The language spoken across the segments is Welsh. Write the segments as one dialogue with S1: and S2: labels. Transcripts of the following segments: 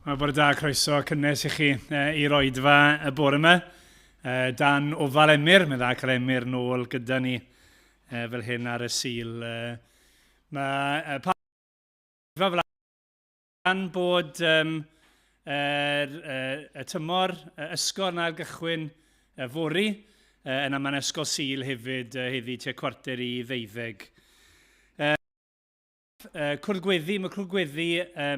S1: Mae bod da croeso cynnes i chi i roedfa y bore yma. Dan ofal Emyr, mae dda cael Emyr nôl gyda ni fel hyn ar y sil. Mae fel dan bod y tymor ysgol na'r gychwyn fori, yna mae'n ysgol sil hefyd heddi tua cwarter i 12. Cwrdd gweddi, mae cwrdd gweddi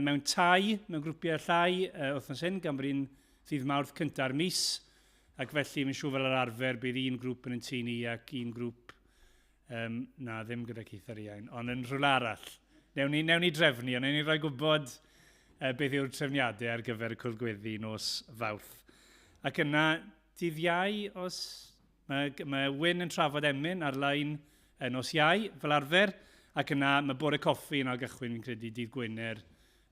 S1: mewn tai, mewn grwpiau llai wythnos hyn, gan bod un ddydd Mawrth cynta'r mis, ac felly mae'n siŵr fel yr arfer bydd un grŵp yn tŷ ni ac un grŵp, na ddim gyda Keith ar iawn, ond yn rhywle arall. Newn ni drefnu, ond newn ni roi gwybod beth yw'r trefniadau ar gyfer y cwrdd gweddi nos Fawrth. Ac yna, dydd Iau, os mae Wyn yn trafod Emyn ar-lein nos Iau fel arfer, ac yna mae bore coffi yn o'r gychwyn fi'n credu dydd Gwener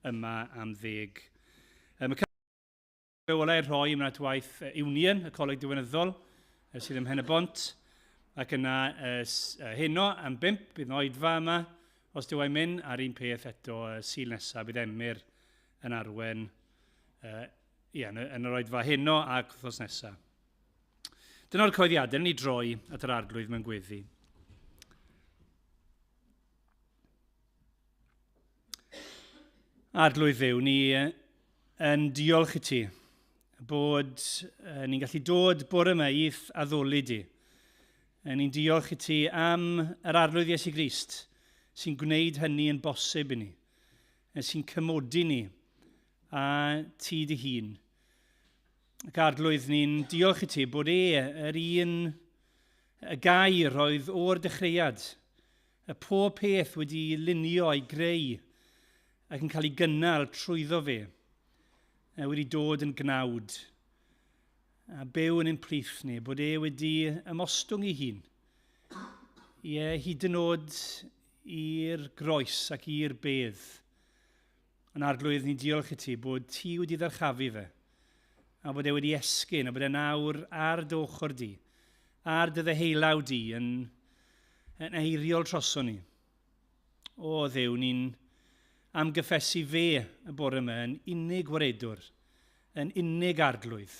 S1: yma am 10. Mae cyfle olau rhoi yma at waith Union, y coleg diwynyddol, sydd ym Mhen y Bont. Ac yna heno am 5, bydd oedfa yma, os dyw e'n mynd ar un peth eto sil nesaf, bydd Emyr yn arwen yn yr oedfa heno ac wrthnos nesaf. Dyna'r coeddiadau, ni droi at yr arglwydd mewn gweddi. Arglwydd Dduw, ni yn diolch i ti bod ni'n gallu dod bore yma i'th addoli di. Ni'n diolch i ti am yr arglwydd Iesu Grist sy'n gwneud hynny yn bosib i ni, sy'n cymodi ni a ti dy hun. Ac arglwydd ni'n diolch i ti bod yr un y gair oedd o'r dechreuad, y pob peth wedi lunio a'i greu, ac yn cael ei gynnal trwyddo fe, wedi dod yn gnawd. A byw yn ein plith ni, bod wedi ymostwng ei hun. Hyd yn oed i'r groes ac i'r bedd. Yn arglwydd ni diolch i ti bod ti wedi ddyrchafu fe, a bod wedi esgyn, a bod e'n awr ar dy ochr di, ar dy ddeheulaw di, yn eiriol troso ni. O Dduw, ni'n am gyffesu fe y bore yma yn unig waredwr, yn unig arglwydd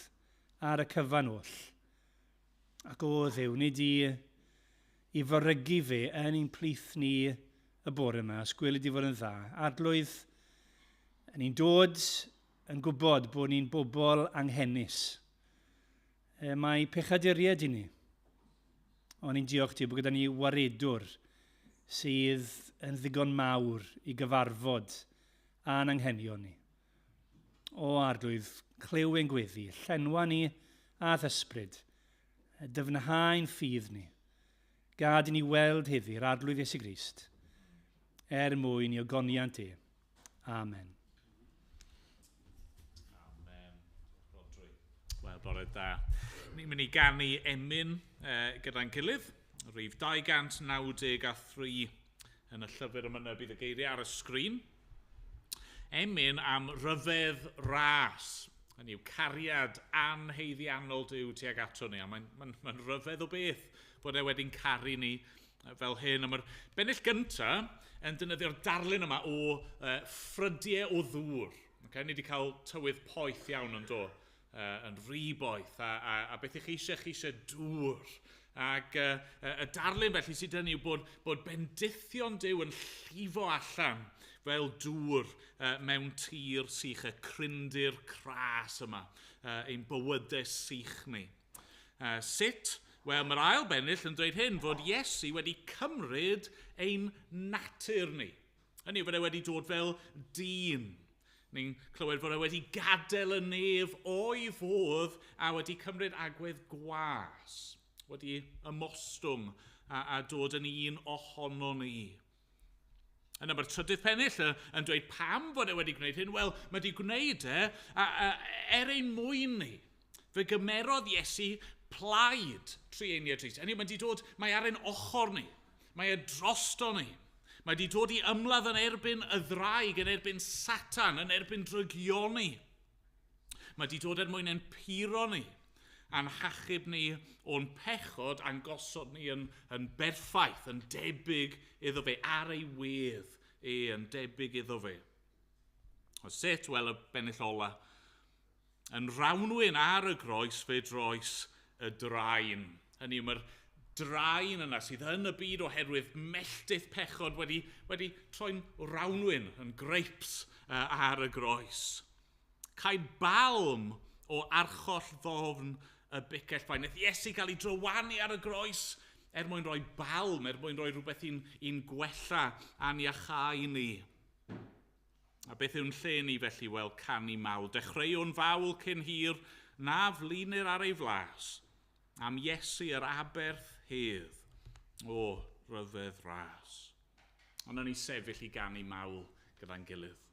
S1: ar y cyfan oll. Ac o Dduw, nid i forygu fe yn ein plith ni y bore yma, os gwylid i fod yn dda. Arglwydd, ni'n dod yn gwybod bod ni'n bobl anghennus. Mae pechaduriad i ni. Ond ni'n diolch ti bod gyda ni waredwr sydd yn ddigon mawr i gyfarfod a'n anghenion ni. O arglwydd, clyw ein gweddi, llenwa ni a ddysbryd, dyfnhau'n ffydd ni. Gad i ni weld heddi'r arglwydd Iesu Grist, mwyn i ogoniant e. Amen.
S2: Amen. Wel, bore da. Ni'n mynd i ganu Emyn gyda'n gilydd. Rhif 293 yn y llyfr yma bydd y geiriau ar y sgrin. Emyn am ryfedd ras. Hynny yw cariad anheiddiannol Duw tuag ato ni. Mae'n ryfedd o beth bod wedi'n caru ni fel hyn. A mae'r bennill gyntaf yn defnyddio'r darlun yma o ffrydiau o ddŵr. Ni wedi cael tywydd poeth iawn yn do, yn rhy boeth. A beth chi eisiau dŵr. Ac y darlun felly sydd yn yw bod bendithion Duw yn llifo allan fel dŵr mewn tir sych, y cryndir cras yma, ein bywydau sych ni. Sut? Wel, mae'r ail bennill yn dweud hyn, fod Iesu wedi cymryd ein natur ni. Hynny yw, fod wedi dod fel dyn. Ni'n clywed fod wedi gadael y nef o'i fodd a wedi cymryd agwedd gwas. Wedi ymostwng a dod yn un ohono ni. Yna mae'r trydydd pennill yn dweud pam fod wedi gwneud hyn? Wel, mae wedi gwneud ein mwyn ni. Fe gymerodd Iesu plaid trieniad Tris. Mae wedi dod, mae ar ein ochr ni. Mae drosto ni. Mae wedi dod i ymladd yn erbyn y ddraig, yn erbyn Satan, yn erbyn drygioni. Mae wedi dod er mwyn ein puro ni. A'n hachub ni o'n pechod a'n gosod ni yn berffaith, yn debyg iddo fe, ar ei wedd yn debyg iddo fe. O sut, wel, y bennill ola, yn rawnwyn ar y groes fe droes y draen. Hynny yw, mae'r draen yna sydd yn y byd oherwydd melltith pechod wedi troi'n rawnwyn yn greips ar y groes. Cael balm o archoll ddofn y bicell ffain. Nath Iesu cael ei drywanu ar y groes mwyn rhoi balm, mwyn rhoi rhywbeth i'n gwella a'n iachau ni. A beth yw'n lle ni felly, wel, canu mawl. Dechreuwn fawl cyn hir na flinir ar ei flas am Iesu yr aberth hedd o ryfedd ras. Ond o'n i sefyll i ganu mawl gyda'n gilydd.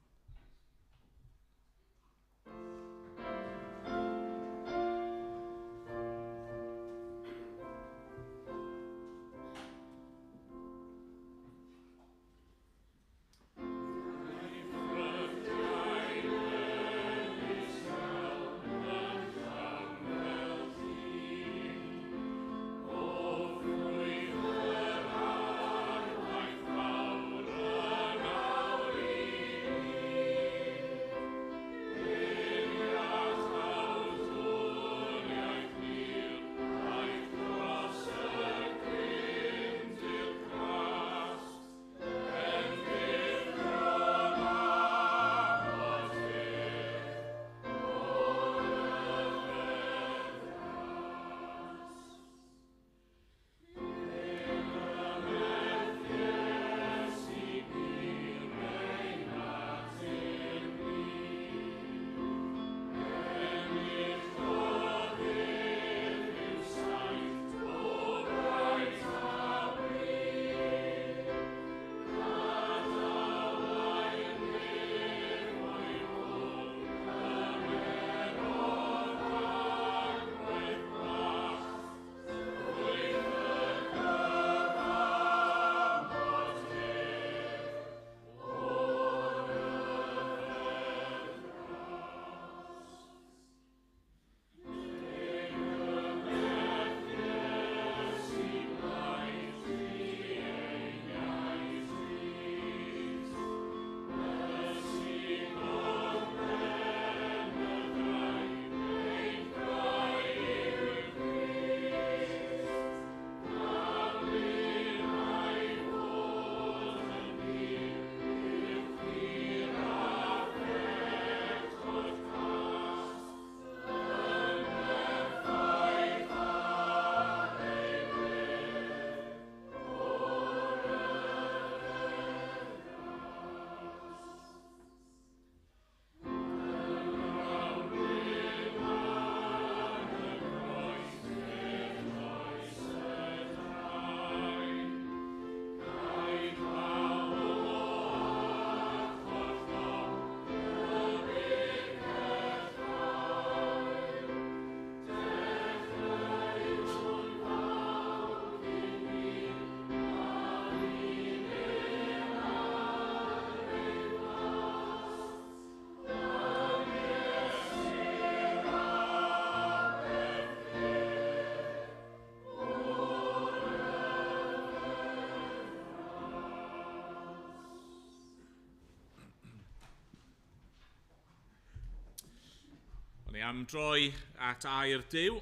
S2: Ni am droi at air Duw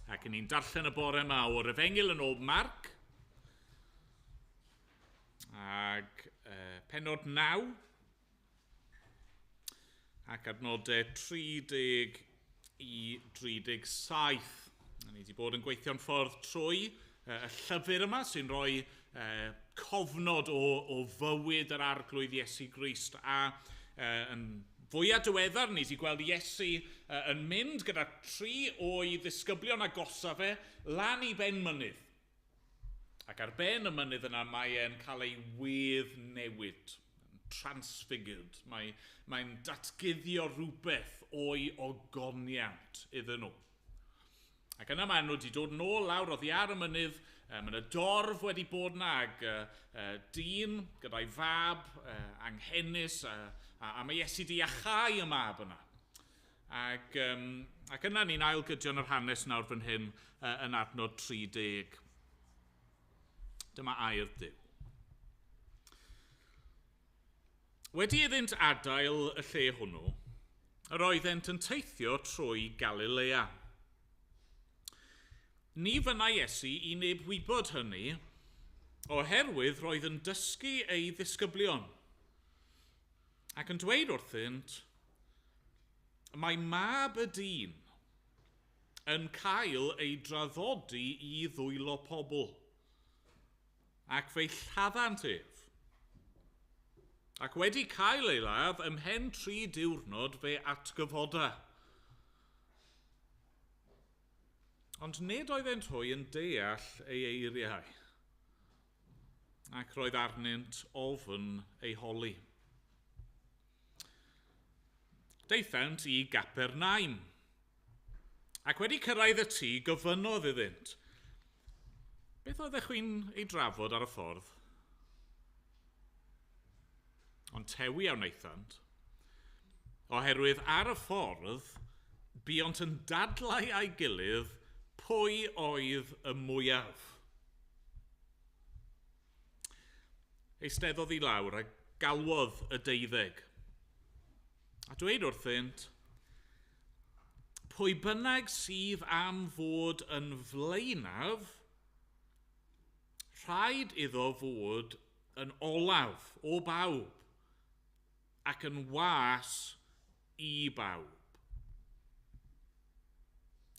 S2: ac yn ni'n darllen y bore yma o'r Efengyl yn ôl Marc ac pennod 9 ac adnodau 30 i 37. Ni wedi bod yn gweithio'n ffordd trwy y llyfr yma sy'n rhoi cofnod o fywyd yr arglwydd Iesu Grist a yn fwyaf diweddar ni wedi gweld Iesu yn mynd gyda 3 o'i ddisgyblion agosaf fe lan i ben mynydd. Ac ar ben y mynydd yna mae e'n cael ei wedd newid, transfigured. Mae'n datguddio rhywbeth o'i ogoniant iddyn nhw. Ac yna maen nhw wedi dod nôl lawr oddi ar y mynydd, mae yna dorf wedi bod yna ag dyn gyda'i fab anghennus a mae Iesu di iachau y mab yna. Ac yna ni'n ailgydio'n yr hanes nawr fan hyn yn adnod 30. Dyma air Duw. Wedi iddynt adael y lle hwnnw, yr oeddent yn teithio trwy Galilea. Ni fyna Iesu I neb wybod hynny, oherwydd roedd yn dysgu ei ddisgyblion, ac yn dweud wrthynt, mae mab y dyn yn cael ei draddodi I ddwylo pobl, ac fe'i lladdant ef. Ac wedi cael ei ladd ymhen 3 diwrnod fe atgyfoda. Ond nid oeddent hwy yn deall ei eiriau, ac roedd arnynt ofn ei holi. Deithant I Gapernaim, ac wedi cyrraedd y tŷ gofynnodd iddynt, beth oeddech chi'n ei drafod ar y ffordd? Ond tewi a wnaethant, oherwydd ar y ffordd, buont yn dadlau a'i gilydd pwy oedd y mwyaf. Eisteddodd I lawr a galwodd y 12, a dweud wrthynt, pwy bynnag sydd am fod yn flaenaf, rhaid iddo fod yn olaf o bawb, ac yn was I bawb.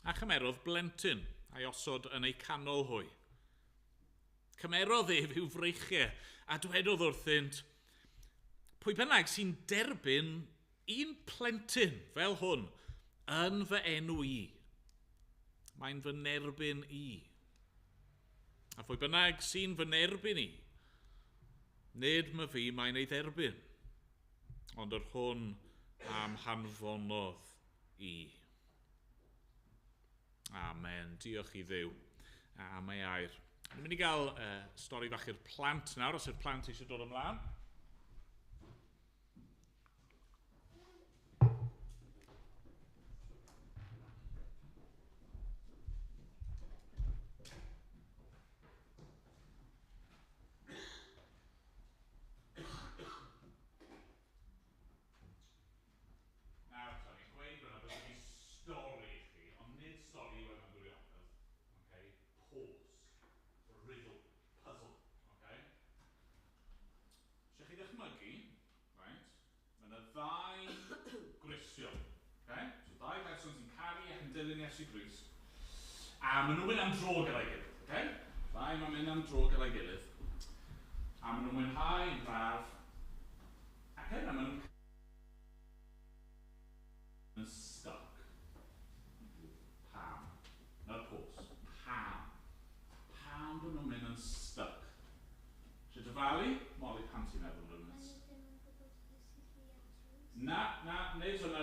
S2: A chymerodd blentyn a'i osod yn ei canol hwy. Cymerodd ef i'w freichiau a dwedodd wrthynt, pwy bynnag sy'n derbyn un plentyn fel hwn yn fy enw I, mae'n fy nerbyn I. A phwy bynnag sy'n fy nerbyn I, nid my fi mae'n ei dderbyn, ond yr hwn am hanfonodd I. Amen. Diolch I Dduw. Am ei air. Ni'n mynd I gael stori fach i'r plant nawr, os yw'r plant eisiau dod ymlaen. Dilyn Iesu Grist. A maen nhw'n mynd am dro gyda'i gilydd. Okay? Ddau ma'n mynd am dro gyda'i gilydd. A maen nhw'n mwynhau yn braf. Ac yna maen nhw'n stuck. Pam. Na'r pws. Pam. Pam maen nhw'n mynd yn stuck. Eisiau dyfalu? Molly, pam ti'n meddwl yn hynny? Na, nid hwnna.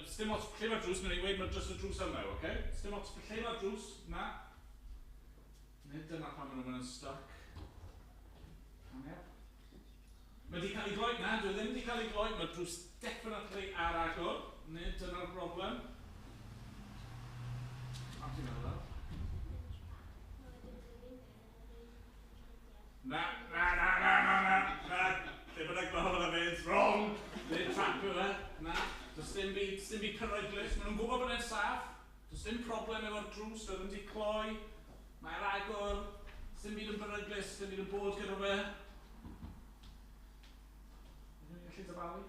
S2: Sdim ots lle mae'r drws, mae'n ei weid mae'r drws y drws yma, oce? Sdim ots lle mae'r drws, na. Nid dyna pan maen nhw'n mynd yn stuck. Mae di cael ei gloi, na, dwi ddim wedi cael ei gloi, mae'r drws definitely ar agor. Nid dyna'r broblem. Am ti'n meddwl o? Na. Lle bynnag mae hwnna fe, it's wrong. Nid trapio fe, na. Does dim byd peryglus. Maen nhw'n gwybod bod e'n saff. Does dim problem efo'r drws, doedd yn di cloi. Mae'r agor. Does dim byd yn beryglus, dim byd yn bod gyda fe. Ydyn nhw'n gallu dyfalu?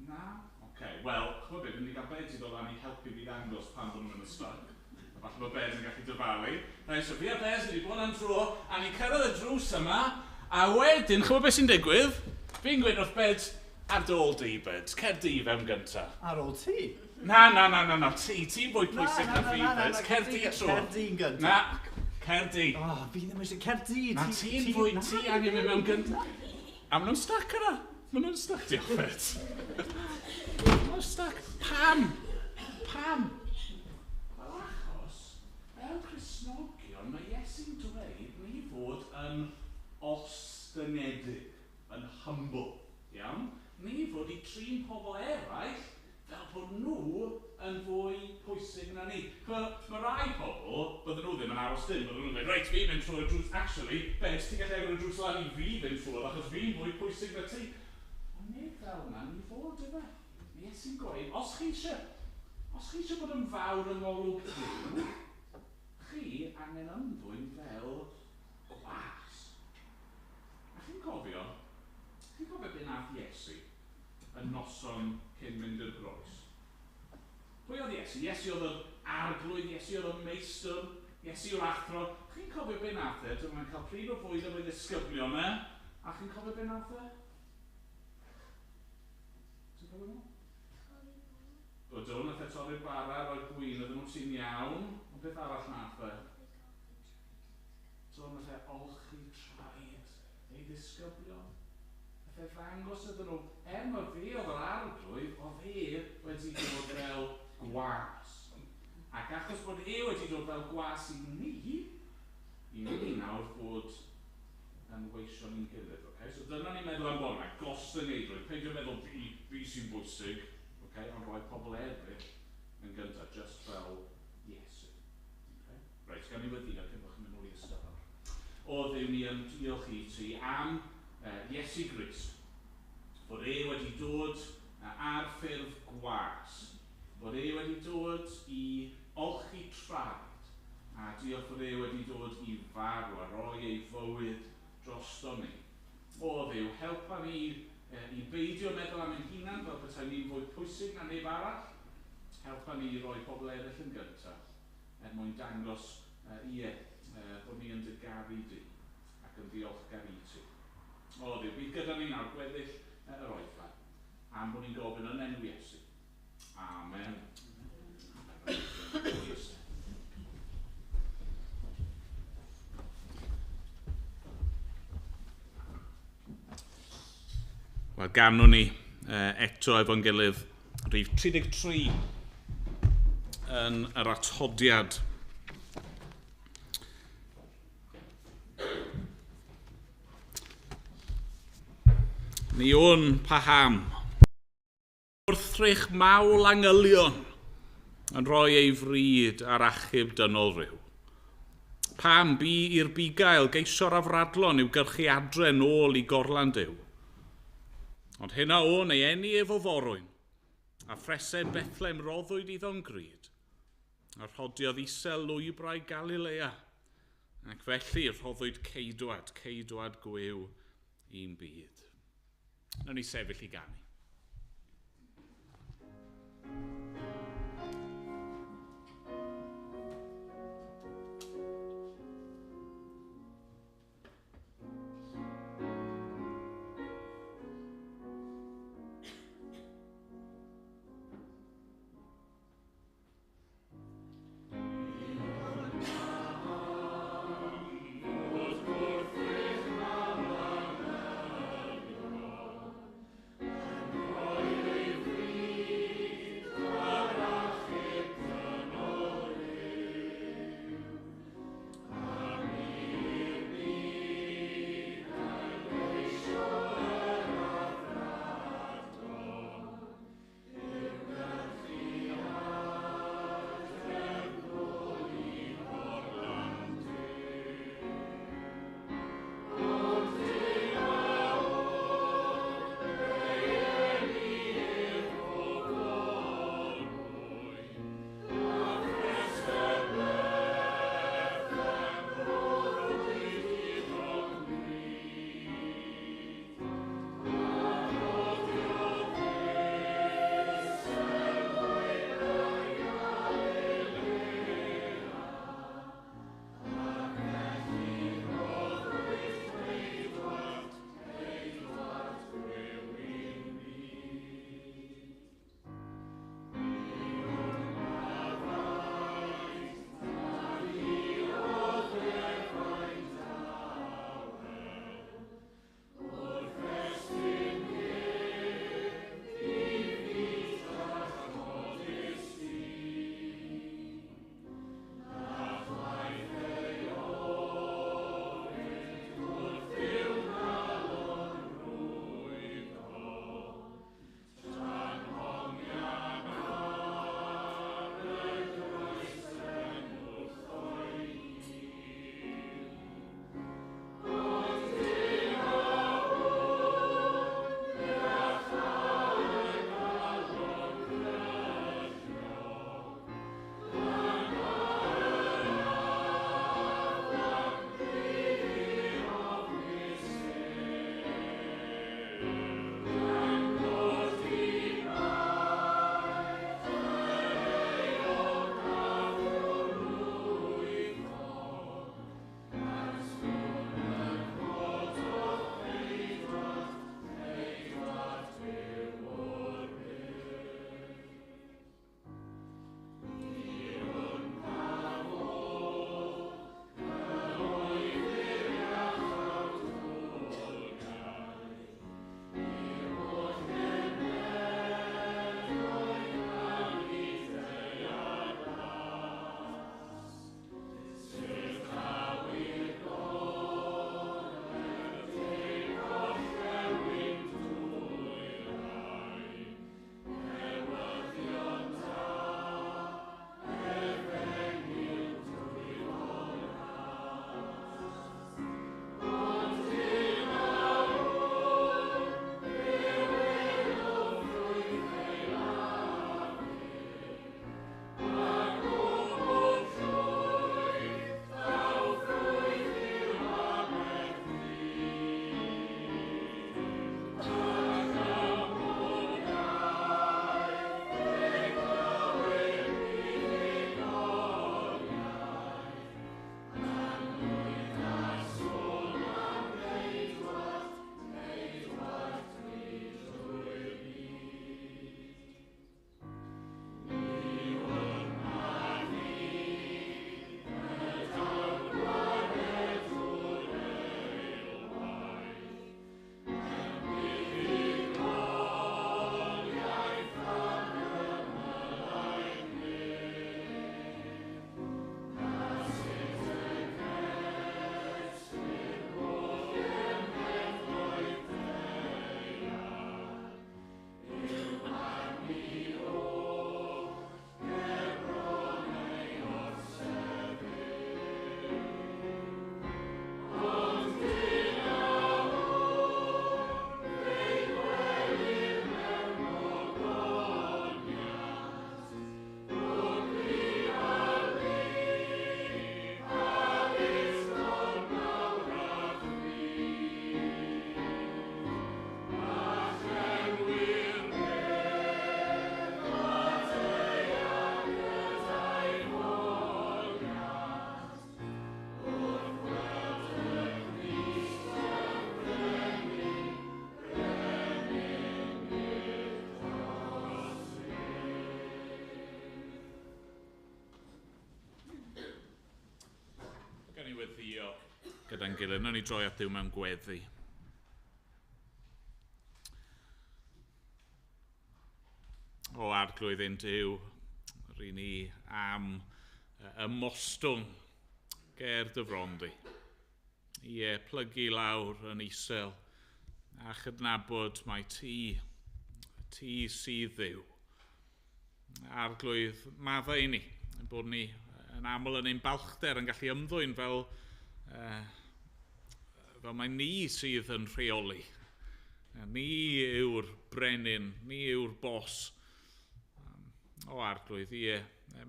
S2: Na? Oce, wel, chwbod beth, ni'n cael bed i ddod lan I helpu fi ddangos pan bod nhw'n stuck. A falle bod bed yn gallu dyfalu. Rhaid, so fi a Bez wedi bod am dro, a ni'n cyrraedd y drws yma, a wedyn, chwbod beth sy'n digwydd? Fi'n gweud wrth Bed ar ôl di, Bed. Caerdydd fewn gynta. Ar ôl ti? Na. Ti'n fwy pwysig na fi, Bed. Caerdydd tro. Caerdydd gynta. Na, Caerdydd. O, fi ddim eisiau Caerdydd. Na, ti'n fwy, ti angen mynd mewn gynta. A maen nhw'n stuck yna. Maen nhw'n stuck, diolch, Bed. Maen nhw'n stuck. Pam? Wel, achos, fel Cristnogion, mae Iesu'n dweud ni fod yn ostynedig, yn humble, iawn? Ni fod I trin pobl eraill fel bod nhw yn fwy pwysig na ni. Mae rai pobl, bydden nhw ddim yn aros draws dim. Mae nhw'n dweud, reit, fi'n mynd trwy'r drws. Actually, Ben, ti'n gallu agor y drws lan i fi fynd trwy'r, achos fi'n fwy pwysig na ti. Ond nid fel yna, ni fod yma. Nes i'n gweud, os chi eisiau bod yn fawr yng ngolwg Duw, chi angen ymddwyn fel gwas. A chi'n cofio beth nath Iesu yn noson cyn mynd i'r groes? Pwy oedd Iesu? Iesu oedd yr arglwydd, Iesu oedd y meistr, Iesu yw'r athro. Chi'n cofio beth nath e? Dwi'n cael pryd o fwyd am ei ddisgyblion e. A chi'n cofio beth nath e? Ti'n cofio nhw? O do, nath e torri'r bara, roi'r gwyn, oedden nhw'n sy'n iawn. Ond beth arall nath e? Do, nath e olchi traed ei ddisgyblion. Nath e ddangos ydyn nhw, ma fi oedd yr arglwydd, o fi wedi dod fel gwas. Ac achos bod wedi dod fel gwas i ni nawr bod yn weision ni'n gilydd. Okay? So dyna ni'n meddwl am bod yma, gost y neidrwydd. Peidio meddwl fi sy'n bwysig, okay? Ond rhoi pobl eraill yn gyntaf, just fel Iesu. Okay? Reit, gan i weddio cyn bod chi'n mynd nôl i ystafell. O Dduw, ni yn diolch i ti am Iesu Grist. Bod wedi dod ar ffurf gwas. Bod wedi dod i olchi traed. A diolch bod wedi dod i farw a roi ei fywyd drosto ni. O Dduw, helpa ni i beidio meddwl am ein hunan fel petai ni'n fwy pwysig na neb arall. Helpa ni i roi pobl eraill yn gyntaf mwyn dangos bod ni yn dy garu di ac yn ddiolchgar i ti. O Dduw, bydd gyda ni nawr gweddill yr oedfa am bod ni'n gofyn yn enw Iesu. Amen. Wel, ganwn ni eto efo'n gilydd rhif 33 yn yr atodiad. Ni o'n paham. Wrthrych mawl angylion yn rhoi ei fryd ar achub dynol ryw. Pam bu i'r bugail geisio'r afradlon i'w gyrchu adre nôl i gorlan Duw. Ond hynna o'n ei eni efo forwyn, a phresed Bethlem roddwyd iddo'n gryd, a rhodiodd isel lwybrau Galilea, ac felly rhoddwyd ceidwad gwew i'n byd. Nawn ni sefyll i ganu. gyda'n gilydd. Nawr ni droi at Duw mewn gweddi. O arglwydd ein Duw, rydyn ni am ymostwng ger dy fron di. Ie, plygu lawr yn isel a chydnabod mai ti sydd Dduw. Arglwydd maddau ni, bod ni yn aml yn ein balchder yn gallu ymddwyn fel mae ni sydd yn rheoli. Ni yw'r brenin, ni yw'r bos. O arglwydd, ie,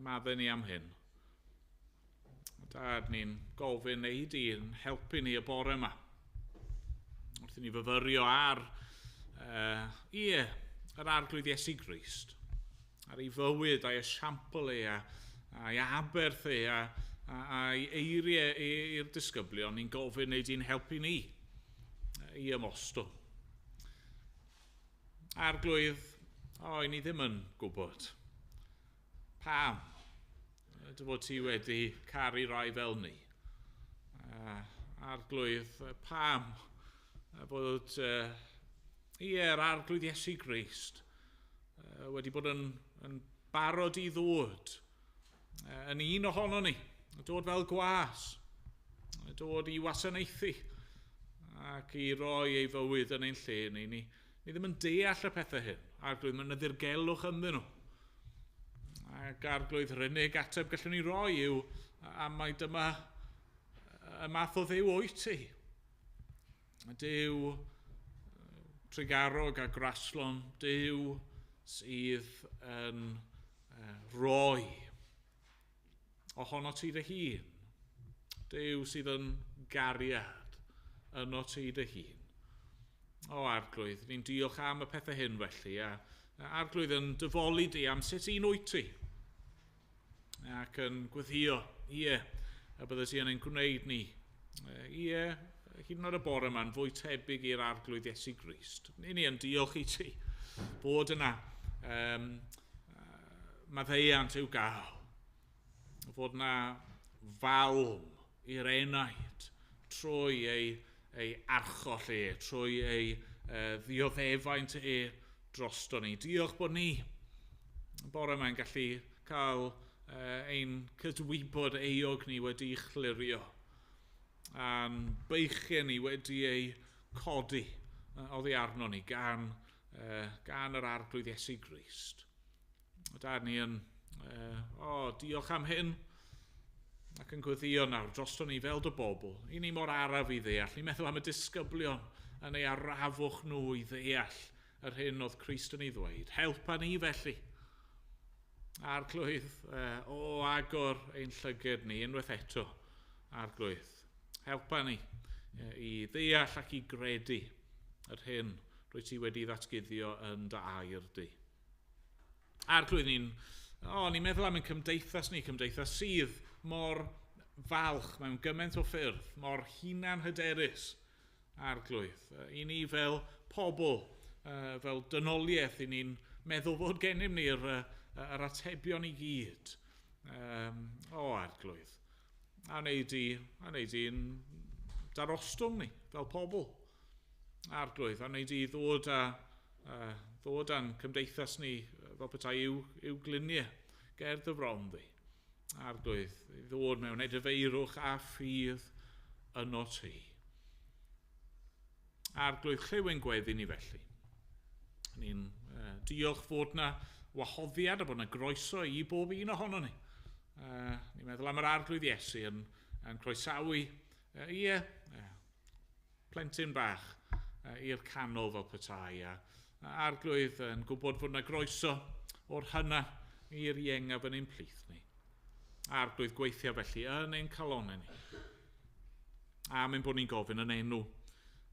S2: maddau ni am hyn. Dad, ni'n gofyn ei di yn helpu ni y bore yma. Wrth i ni fyfyrio ar yr arglwydd Iesu Grist. Ar ei fywyd a'i esiampl ei a'i aberth ei a'i eiriau i'r disgyblion. Ni'n gofyn ei di'n helpu ni i ymostwng. Arglwydd, ni ddim yn gwybod. Pam? Dy fod ti wedi caru rai fel ni. Arglwydd, pam? Bod yr arglwydd Iesu Grist wedi bod yn barod i ddod yn un ohono ni, dod fel gwas, dod i wasanaethu ac i roi ei fywyd yn ein lle ni. Ni ddim yn deall y pethau hyn. Arglwydd, mae'n ddirgelwch ynddyn nhw. Ac arglwydd yr unig ateb gallwn ni roi yw am mai dyma y math o Dduw wyt ti. Duw trigarog a graslon, Duw sydd yn roi ohono ti dy hun. Duw sydd yn gariad yno ti dy hun. O arglwydd, ni'n diolch am y pethau hyn felly, a arglwydd yn dyfolu di am sut un wyt ti. Ac yn gweddio, a bydde ti yn ein gwneud ni. Hyd yn oed y bore yma'n fwy tebyg i'r arglwydd Iesu Grist. Ni yn diolch i ti bod yna maddeuant i'w gael. Fod yna falm i'r enaid trwy ei archoll trwy ei ddioddefaint drosto ni. Diolch bod ni bore yma'n gallu cael ein cydwybod eog ni wedi chlirio a'n beichau ni wedi ei codi oddi arno ni gan yr arglwydd Iesu Grist. Dad, ni yn diolch am hyn ac yn gweddio nawr drosto ni fel dy bobl. I ni mor araf i ddeall. Ni'n meddwl am y disgyblion yn ei arafwch nhw i ddeall yr hyn oedd Crist yn ei ddweud. Helpa ni felly. Arglwydd, agor ein llyged ni unwaith eto. Arglwydd, helpa ni i ddeall ac i gredu yr hyn rwy ti wedi ddatguddio yn dy air di. Arglwydd, ni'n meddwl am ein cymdeithas ni, cymdeithas sydd mor falch mewn gymaint o ffyrdd, mor hunan hyderus. Arglwydd, i ni fel pobl, fel dynoliaeth, i ni'n meddwl fod gennym ni'r atebion i gyd. Arglwydd. A wneud i'n darostwng ni fel pobl. Arglwydd, a wneud i ddod â'n cymdeithas ni fel petai i'w gliniau ger dy fron di. Arglwydd, i ddod mewn edifeirwch a ffydd yno ti. Arglwydd, lliw ein gweddi ni felly. Ni'n diolch fod na wahoddiad a bod yna groeso i bob un ohono ni. Ni'n meddwl am yr arglwydd Iesu yn croesawu plentyn bach i'r canol fel petai. Arglwydd yn gwybod fod yna groeso o'r hynna i'r iengaf yn ein plith ni. Arglwydd gweithio felly yn ein calonau ni. Amen bod ni'n gofyn yn enw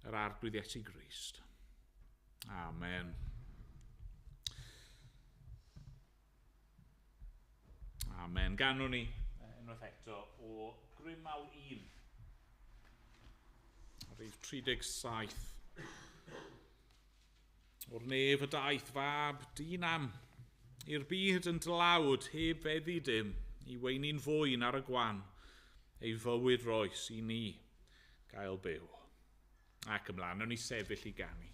S2: yr arglwydd Iesu Grist. Amen. Amen. Ganwn ni unwaith eto o Cwmpawd 1. Rhif 37. O'r nef y daeth fab dyn-am i'r byd yn dlawd heb feddi dim i weini'n fwyn ar y gwan ei fywyd roes i ni. gael byw. Ac ymlaen, o'n i sefyll i ganu.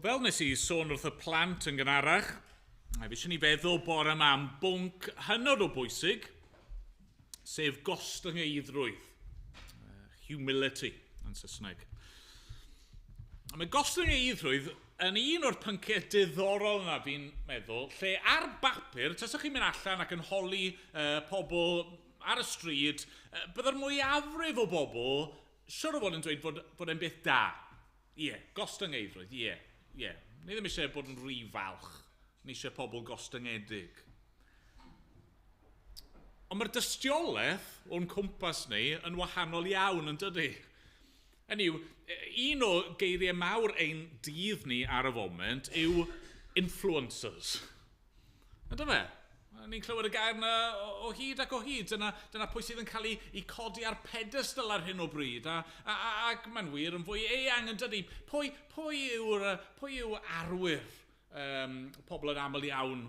S2: Wel, fel nes i sôn wrth y plant yn gynharach, a fi eisiau ni feddwl bore yma am bwnc hynod o bwysig, sef gostyngeidrwydd, humility yn Saesneg. Mae gostyngeidrwydd yn un o'r pynciau diddorol yna fi'n meddwl, lle ar bapur, tasach chi'n mynd allan ac yn holi pobl ar y stryd, byddai'r mwyafrif o bobl siwr o fod yn dweud fod e'n beth da. Gostyngeidrwydd, Ni ddim eisiau bod yn rhy falch. Ni eisiau pobl gostyngedig. Ond mae'r dystiolaeth o'n cwmpas ni yn wahanol iawn yn dydy. Hynny yw, un o geiriau mawr ein dydd ni ar y foment yw influencers. Ynddo fe? Ni'n clywed y gair yna o hyd ac o hyd. Dyna pwy sydd yn cael ei codi ar pedestal ar hyn o bryd. Ac mae'n wir yn fwy eang yn dydy. Pwy yw arwyr pobl yn aml iawn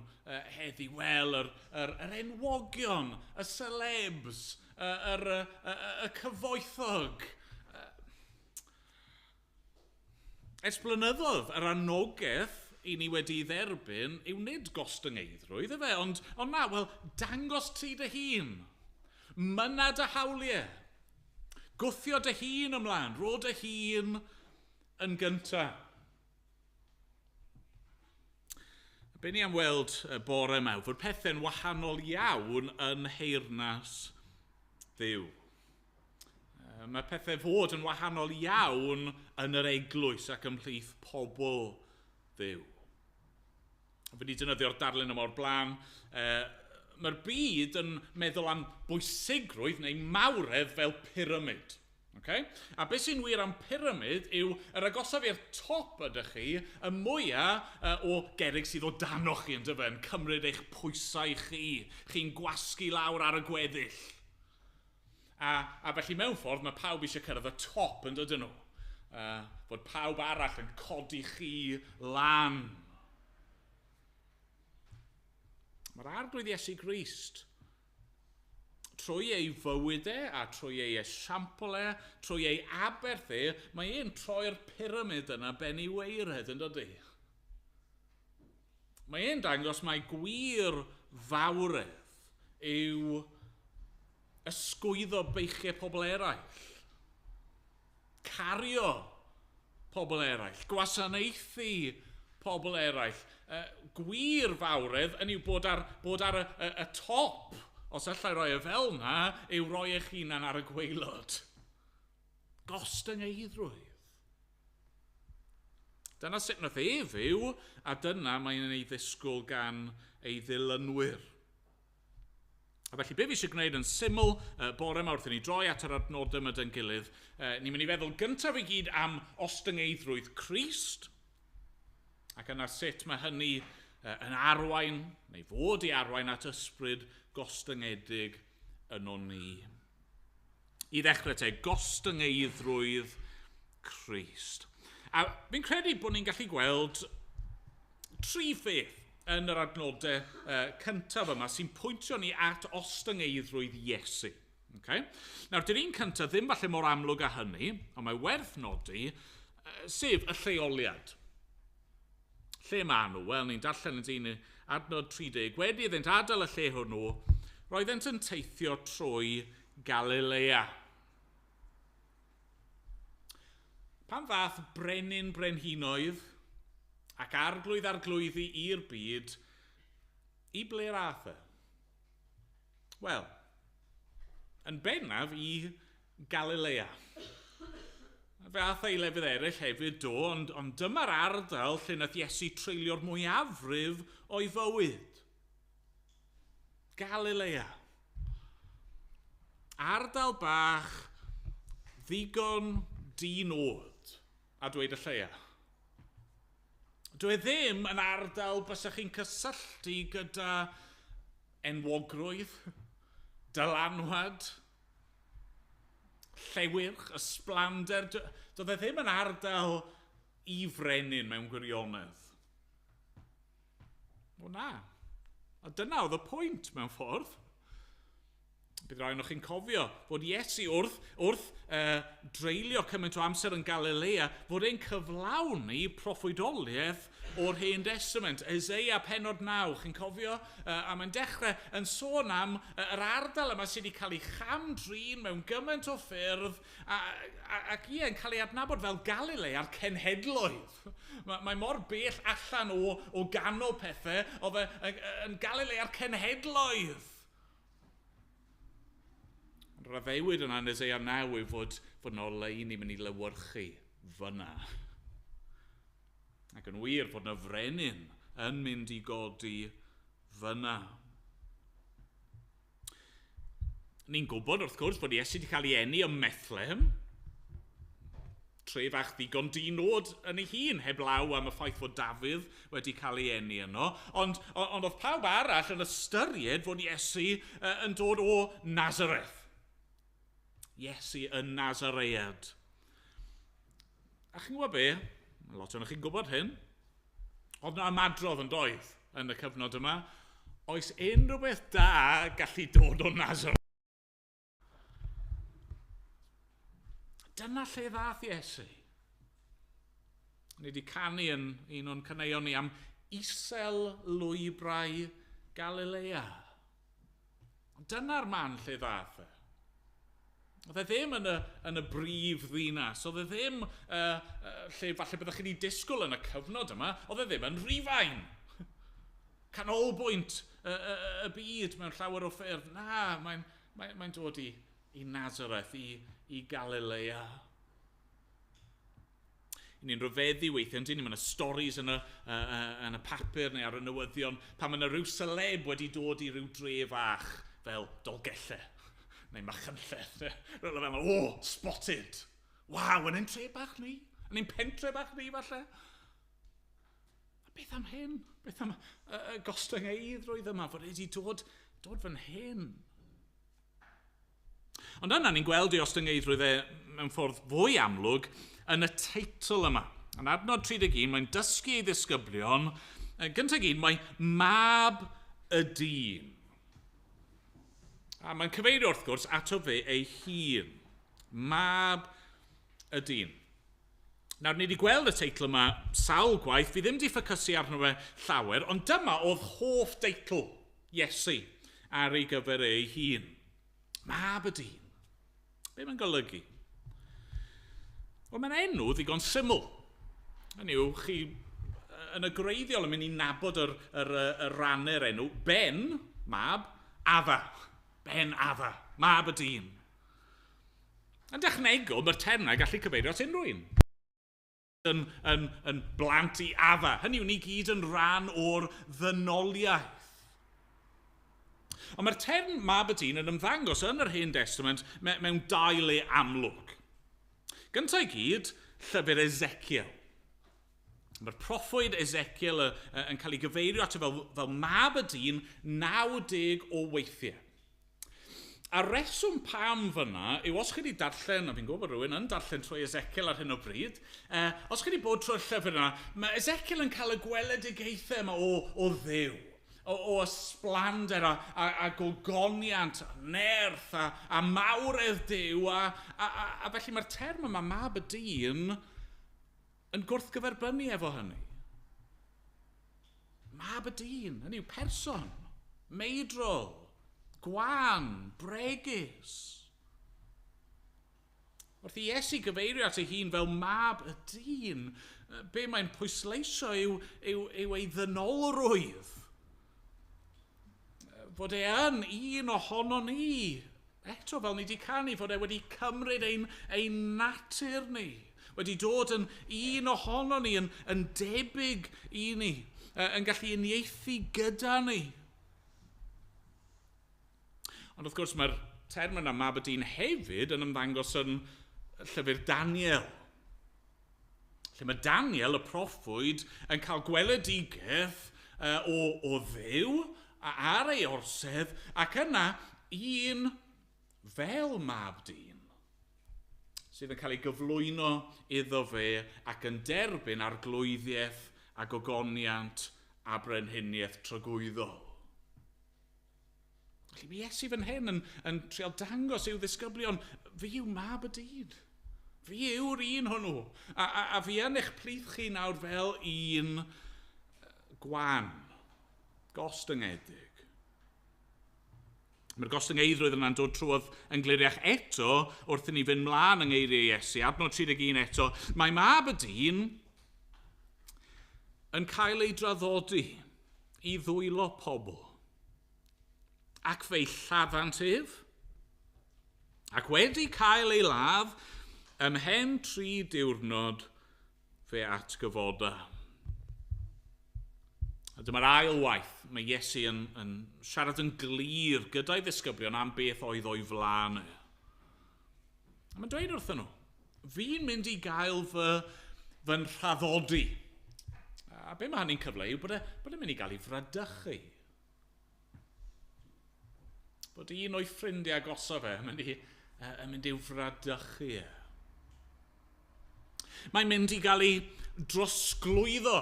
S2: heddi? Wel, yr enwogion, y celebs, y cyfoethog. Ers blynyddoedd, yr anogaeth i ni wedi dderbyn yw nid gostyngeidrwydd, efe, ond na, wel, dangos ti dy hun. Myna dy hawliau. Gwthio dy hun ymlaen, ro dy hun yn gyntaf. Be ni am weld bore yma, fod pethau'n wahanol iawn yn heyrnas Dduw. Mae pethau fod yn wahanol iawn yn yr eglwys ac ymhlith pobl Dduw. Fe ni defnyddio'r darlun yma o'r blaen. Mae'r byd yn meddwl am bwysigrwydd neu mawredd fel pyramid. Okay? A beth sy'n wir am pyramid yw yr agosaf i'r top ydych chi, y mwyaf o gerrig sydd o danoch chi yn dyfa, yn cymryd eich pwysau chi. Chi'n gwasgu lawr ar y gweddill. A felly mewn ffordd mae pawb eisiau cyrraedd y top yn dydyn nhw. Fod pawb arall yn codi chi lan. Mae'r arglwydd Iesu Grist, trwy ei fywydau a trwy ei esiamplau, trwy ei aberthau, mae e'n troi'r pyramid yna ben i weired yn dydy. Mae e'n dangos mai gwir fawredd yw ysgwyddo beichiau pobl eraill, cario pobl eraill, gwasanaethu pobl eraill. Gwir fawredd yn yw bod ar y top, os allai roi e fel yna, yw roi eich hunan ar y gwaelod. Gostyngeidrwydd. Dyna sut nath e fyw, a dyna mae'n ei ddisgwyl gan ei ddilynwyr. A felly, be fi eisiau gwneud yn syml bore yma wrth i ni droi at yr adnodau yma dyn gilydd. Ni'n mynd i feddwl gyntaf i gyd am ostyngeidrwydd Crist, ac yna sut mae hynny yn arwain, neu fod i arwain at ysbryd gostyngedig yno ni. I ddechrau te, gostyngeidrwydd Crist. A fi'n credu bod ni'n gallu gweld 3 pheth yn yr adnodau cyntaf yma sy'n pwyntio ni at ostyngeidrwydd Iesu. Okay? Nawr, dy'r un cyntaf ddim falle mor amlwg â hynny, ond mae werth nodi, sef y lleoliad. Lle maen nhw? Wel, ni'n darllen yn dyn adnod 30. Wedi iddynt adael y lle hwnnw, roeddent yn teithio trwy Galilea. Pan fath brenin brenhinoedd ac arglwyddi i'r byd, i ble rath e? Wel, yn bennaf i Galilea. Fe ath ei lefydd eraill hefyd do, ond dyma'r ardal lle nath Iesu treulio'r mwyafrif o'i fywyd. Galilea. Ardal bach ddigon di-nod, a dweud y lleia. Dwi ddim yn ardal bysach chi'n cysylltu gyda enwogrwydd, dylanwad, llewyrch, ysblander. Doedd e ddim yn ardal i frenin mewn gwirionedd. O na. A dyna oedd y pwynt mewn ffordd. Bydd rhaid nhw chi'n cofio fod Iesu wrth dreulio cymaint o amser yn Galilea, fod e'n cyflawni proffwydoliaeth o'r Hen Testament. Eseia penod 9, chi'n cofio? A mae'n dechrau yn sôn am yr ardal yma sydd wedi cael ei chamdrin mewn gymaint o ffyrdd ac yn cael ei adnabod fel Galilea'r cenhedloedd. Mae mor bell allan o ganol pethau oedd yn Galilea'r cenhedloedd. Raddewyd yna yn Eseia 9 yw fod yna oleun i mynd i lywyrchu fyna. Ac yn wir fod yna frenin yn mynd i godi fyna. Ni'n gwybod wrth gwrs bod Iesu wedi cael ei eni ym Methlehem. Tre fach ddigon dinod yn ei hun, heblaw am y ffaith fod Dafydd wedi cael ei eni yno. Ond oedd pawb arall yn ystyried fod Iesu yn dod o Nazareth. Iesu yn Nazaread. A chi'n gwybod be? Lot o'n chi'n gwybod hyn. Oedd yna ymadrodd yn doedd yn y cyfnod yma. Oes unrhyw beth da gallu dod o Nazareth? Dyna lle ddath Iesu. Ni wedi canu yn un o'n caneuon ni am isel lwybrau Galilea. Dyna'r man lle ddath e. Oedd e ddim yn y brif ddinas, oedd e ddim lle falle byddwch chi wedi disgwyl yn y cyfnod yma, oedd e ddim yn Rhufain. Canolbwynt y byd mewn llawer o ffyrdd. Na, mae'n dod i Nazareth, i Galilea. Ni'n rhyfeddu weithiau, ni'n mynd y storis yn y papur neu ar y newyddion, pan mae yna rhyw celeb wedi dod i ryw dre fach fel Dolgellau. Neu Machynlleth. Spotted. Waw, yn ein tre bach ni? Yn ein pentre bach ni, falle? A beth am hyn? Beth am y gostyngeidrwydd yma, fod wedi dod fan hyn? Ond yna ni'n gweld i ostyngeidrwydd mewn ffordd fwy amlwg yn y teitl yma. Yn adnod 31, mae'n dysgu ei ddisgyblion. Gyntaf un, mae mab y dyn. A mae'n cyfeirio wrth gwrs ato fe ei hun. Mab y dyn. Nawr, ni wedi gweld y teitl yma sawl gwaith, fi ddim wedi ffocysu arno fe llawer, ond dyma oedd hoff deitl Iesu ar ei gyfer ei hun. Mab y dyn. Be mae'n golygu? Wel, mae'n enw ddigon syml. Hynny yw, chi yn y greiddiol yn mynd i nabod yr rannu'r enw. Ben, mab, adda. Ben adda, mab y dyn. Yn dechnegol, mae'r termau gallu cyfeirio at unrhyw un. Yn blant i adda. Hynny yw, ni gyd yn rhan o'r ddynoliaeth. Ond mae'r term mab y dyn yn ymddangos yn yr Hen Testament mewn dau le amlwg. Gyntaf i gyd, llyfr Ezekiel. Mae'r proffwyd Ezekiel yn cael ei gyfeirio ato fel mab y dyn 90 o weithiau. A reswm pam fyna yw os chi wedi darllen, a fi'n gwybod rhywun yn darllen trwy Ezekiel ar hyn o bryd, os chi wedi bod trwy'r llyfr yna, mae Ezekiel yn cael y gweledigaethau yma o ddew, o ysblander a gogoniant, a nerth, a mawredd dew, a felly mae'r term yma, mab y dyn, yn gwrthgyferbynnu efo hynny. Mab y dyn, hynny yw person, meidrol, gwan, bregus. Wrth i Iesu gyfeirio at ei hun fel mab y dyn, be mae'n pwysleisio yw ei ddynolrwydd. Fod e yn un ohono ni. Eto, fel ni wedi canu, fod e wedi cymryd ein natur ni. Wedi dod yn un ohono ni, yn debyg i ni, yn gallu uniaethu gyda ni. Ond wrth gwrs mae'r term yna mab y dyn hefyd yn ymddangos yn llyfr Daniel. Lle mae Daniel, y proffwyd, yn cael gweledigaeth o ddew ar ei orsedd, ac yna un fel mab dyn sydd yn cael ei gyflwyno iddo fe ac yn derbyn arglwyddiaeth a gogoniant a brenhiniaeth tragwyddol. Felly mae Iesu fan hyn yn trial dangos i'w ddisgyblion, fi yw mab y dyn. Fi yw'r un hwnnw. A fi yn eich plith chi nawr fel un gwan. Gostyngedig. Mae'r gostyngeiddrwydd yna'n dod trwodd yn gliriach eto wrth i ni fynd mlaen yng ngeiriau Iesu. Adnod 31 eto. Mae mab y dyn yn cael ei draddodi i ddwylo pobl. Ac fe'i lladdant ef. Ac wedi cael ei ladd, ymhen 3 diwrnod fe atgyfoda. A dyma'r ail waith. Mae Iesu yn siarad yn glir gyda'i ddisgyblion am beth oedd o'i flaen. A mae'n dweud wrthyn nhw, fi'n mynd i gael fy'n rhaddodi. A be mae hynny'n cyfleu yw bod e'n mynd i gael ei fradychu. Bod un o'i ffrindiau agosaf yn mynd i'w fradychu e. Mae'n mynd i gael ei drosglwyddo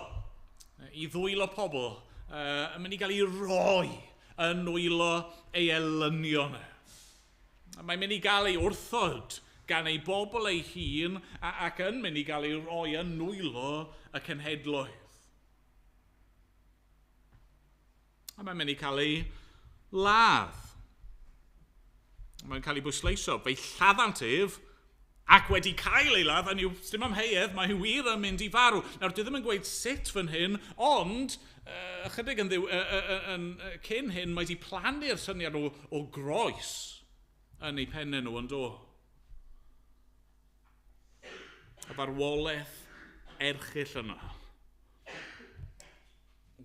S2: i ddwylo pobl, yn mynd i gael ei roi yn nwylo ei elynion. Mae'n mynd i gael ei wrthod gan ei bobl ei hun ac yn mynd i gael ei roi yn nwylo y cenhedloedd. A mae'n mynd i cael ei ladd. Mae'n cael ei bwysleisio, fe'i lladdant ef, ac wedi cael ei ladd, yn yw, dim amheuedd, mae wir yn mynd i farw. Nawr, dwi ddim yn gweud sut fan hyn, ond ychydig cyn hyn, mae wedi plannu'r syniad o groes yn eu pennau nhw yn do. A farwolaeth erchyll yna.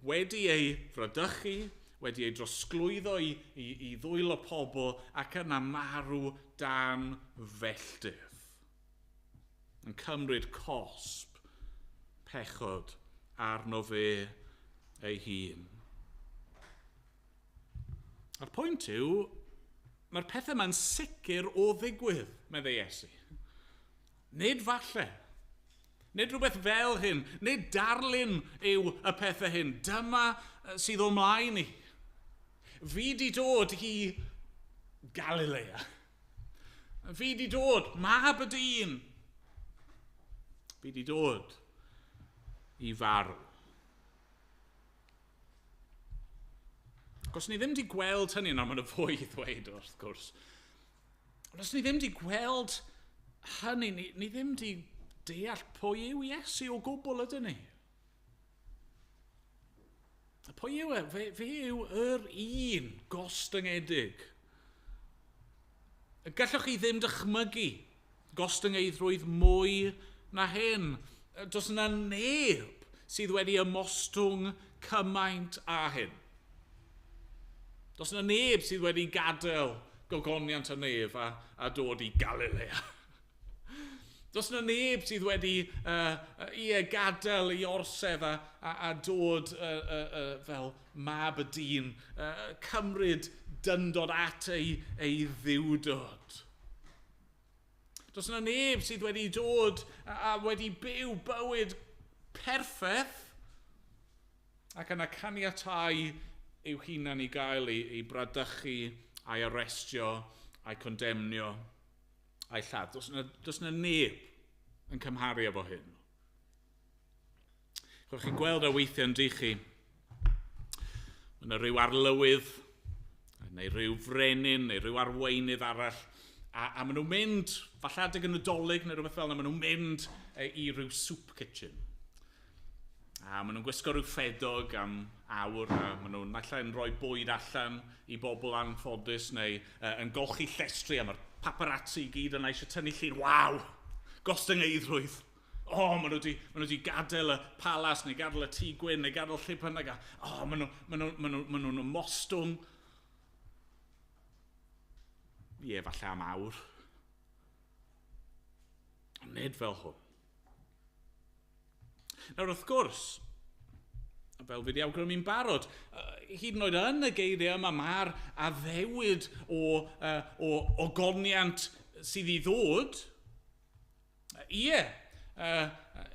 S2: Wedi ei fradychu, wedi ei drosglwyddo i ddwylo pobl ac yna marw dan felldydd. Yn cymryd cosb pechod arno fe ei hun. A'r pwynt yw, mae'r pethau yma'n sicr o ddigwydd, meddai Iesu. Nid falle. Nid rhywbeth fel hyn. Nid darlun yw y pethau hyn. Dyma sydd o mlaen ni. Fi di dod i Galilea. Fi di dod, mab y dyn. Fi di dod i farw. Os ni ddim di gweld hynny, na mae'n y fwy i ddweud wrth gwrs. Ond os ni ddim di gweld hynny, ni ddim di deall pwy yw Iesu o gwbl ydyn ni. Pwy yw e? Fe yw yr un gostyngedig. Gallwch chi ddim dychmygu gostyngeidrwydd mwy na hyn. Does yna neb sydd wedi ymostwng cymaint a hyn. Does yna neb sydd wedi gadael gogoniant y nef a dod i Galilea. Does yna neb sydd wedi gadael i orsedd a dod fel mab y dyn, cymryd dyndod at ei ddiwdod. Does yna neb sydd wedi dod a wedi byw bywyd perffaith ac yna caniatáu i'w hunan i gael ei bradychu, a'i arestio, a'i condemnio, a'i lladd. Does yna neb yn cymharu efo hyn. Chwch chi'n gweld y weithiau'n dichi. Mae yna rhyw arlywydd, neu rhyw frenin, neu rhyw arweinydd arall, a maen nhw'n mynd, falle adeg yn y dolyg neu rhywbeth fel yna, maen nhw'n mynd i rhyw soup kitchen. A maen nhw'n gwisgo rhyw ffedog am awr, a maen nhw'n allan rhoi bwyd allan i bobl anffodus, neu yn golchi llestri, a mae'r paparazzi i gyd yna eisiau tynnu llun. Waw! Gostyngeidrwydd. Maen nhw wedi gadael y palas, neu gadael y tŷ gwyn, neu gadael lle bynnag. Maen nhw'n ymostwng. Falle am awr. Ond nid fel hwn. Nawr, wrth gwrs, fel fi wedi awgrymu'n barod, hyd yn oed yn y geiriau yma, mae'r addewid o ogoniant sydd i ddod.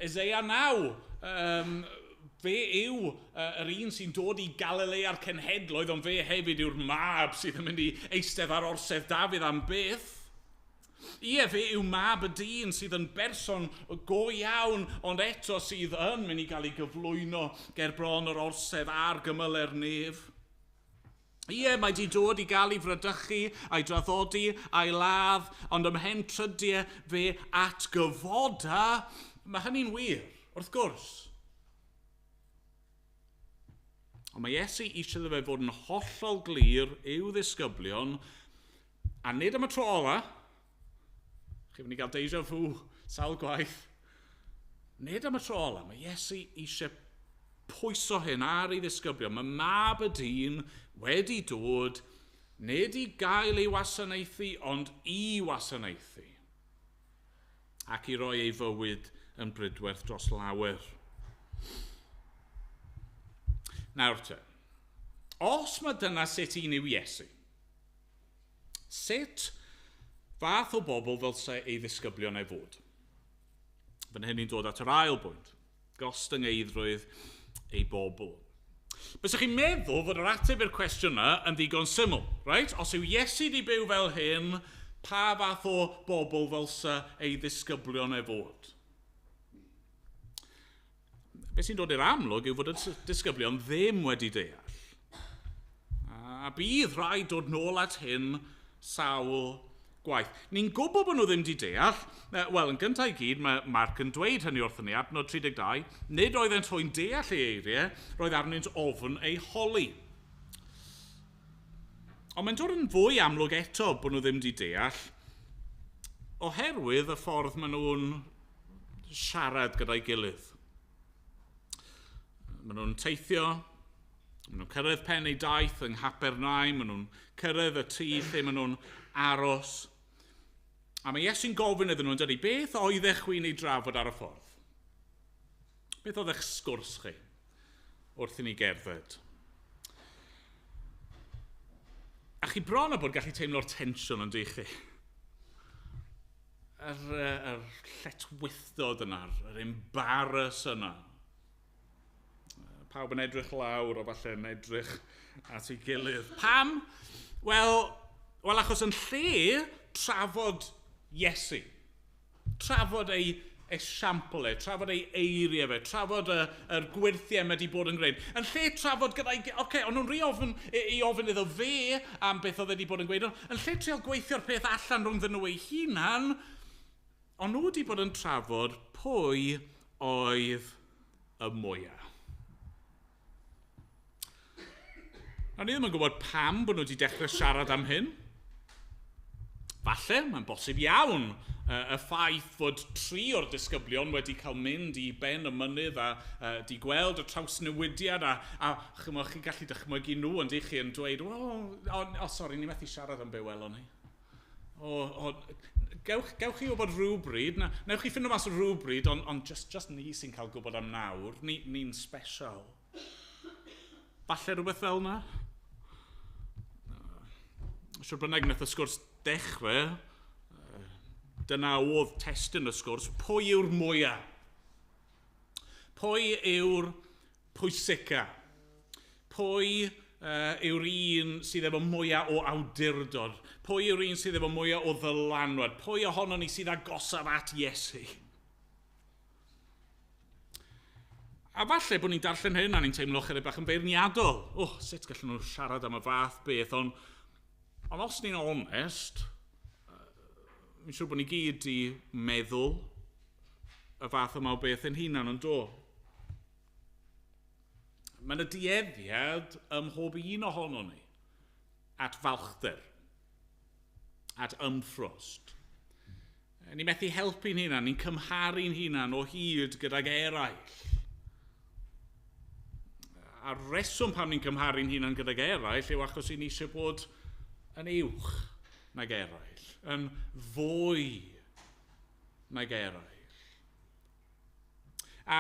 S2: Eseia 9, fe yw yr un sy'n dod i Galilei a'r cenhedloedd, ond fe hefyd yw'r mab sydd yn mynd i eistedd ar orsedd Dafydd am byth. Ie, fe yw mab y dyn sydd yn berson go iawn, ond eto sydd yn mynd i gael ei gyflwyno ger bron yr orsedd a'r gymyler nef. Ie, mae di dod i gael ei fradychu, a'i draddodi, a'i ladd, ond ymhen trydiau fe at gyfoda. Mae hynny'n wir, wrth gwrs. Ond mae Iesu eisiau fe fod yn hollol glir i'w ddisgyblion, a nid am y tro ola, chi fynd i gael deja vu sawl gwaith, nid am y tro ola, mae Iesu eisiau pwyso hyn ar ei ddisgyblion. Mae mab y dyn wedi dod, nid i gael ei wasanaethu, ond i wasanaethu, ac i roi ei fywyd yn brydwerth dros lawer. Nawr te, os mae dyna sut un yw Iesu, sut fath o bobl ddylse ei ddisgyblion ei fod? Fan hyn ni'n dod at yr ail bwynt, gostyngeidrwydd ei bobl. Bysach chi'n meddwl fod yr ateb i'r cwestiwn yna yn ddigon syml, right? Os yw Iesu di byw fel hyn, pa fath o bobl ddylse ei ddisgyblion ei fod? Be sy'n dod i'r amlwg yw fod y disgyblion ddim wedi deall. A bydd rhaid dod nôl at hyn sawl gwaith. Ni'n gwybod bod nhw ddim wedi deall. Wel, yn gyntaf i gyd, mae Marc yn dweud hynny wrthyn ni, adnod 32, nid oedd e'n rhoi'n deall ei eiriau, roedd arnynt ofn ei holi. Ond mae'n dod yn fwy amlwg eto bod nhw ddim wedi deall, oherwydd y ffordd maen nhw'n siarad gyda'i gilydd. Maen nhw'n teithio, maen nhw'n cyrraedd pen ei daith yng Nghapernaum, maen nhw'n cyrraedd y tŷ lle maen nhw'n aros. A mae Iesu'n gofyn iddyn nhw'n dydy, beth oeddech chi'n ei drafod ar y ffordd? Beth oedd eich sgwrs chi wrth i ni gerdded? A chi bron a bod gallu teimlo'r tensiwn yn di chi. Yr lletwythdod yna, yr embarrass yna. Pawb yn edrych lawr o falle yn edrych at ei gilydd. Pam? Wel, achos yn lle trafod Iesu, trafod ei esiampl trafod ei eiriau fe, trafod yr gwirthiau mae wedi bod yn gwneud. Yn lle trafod gyda'i... Oce, ond nhw'n i ofyn iddo fe am beth oedd wedi bod yn gweud. Yn lle treol gweithio'r peth allan rhwng nhw ei hunan, ond nhw wedi bod yn trafod pwy oedd y mwyaf. A ni ddim yn gwybod pam bod nhw wedi dechrau siarad am hyn. Falle, mae'n bosib iawn y ffaith fod 3 o'r disgyblion wedi cael mynd i ben y mynydd a di gweld y trawsnewidiad a chymod, chi'n gallu dychmygu nhw ond i chi yn dweud, sori, ni methu siarad am be welon ni. Gewch chi wybod rhywbryd, newch chi ffindo mas o rhywbryd, ond just ni sy'n cael gwybod am nawr, ni'n special. Falle rhywbeth fel yna? Siwr bynnag wnaeth y sgwrs dechrau, dyna oedd testyn y sgwrs, pwy yw'r mwyaf? Pwy yw'r pwysica? Pwy yw'r un sydd efo mwyaf o awdurdod? Pwy yw'r un sydd efo mwyaf o ddylanwad? Pwy ohono ni sydd agosaf at Iesu? A falle bod ni'n darllen hyn a ni'n teimlo chydig bach yn beirniadol. Sut gallen nhw siarad am y fath beth, ond os ni'n onest, mi'n siŵr bod ni gyd i meddwl y fath yma o beth yn hunan yn do. Mae'n y dueddiad ym mhob un ohono ni at falchder, at ymffrost. Ni'n methu helpu'n hunan, ni'n cymharu'n hunan o hyd gydag eraill. A'r reswm pam ni'n cymharu'n hunan gydag eraill yw achos i ni eisiau bod yn uwch nag eraill, yn fwy nag eraill. A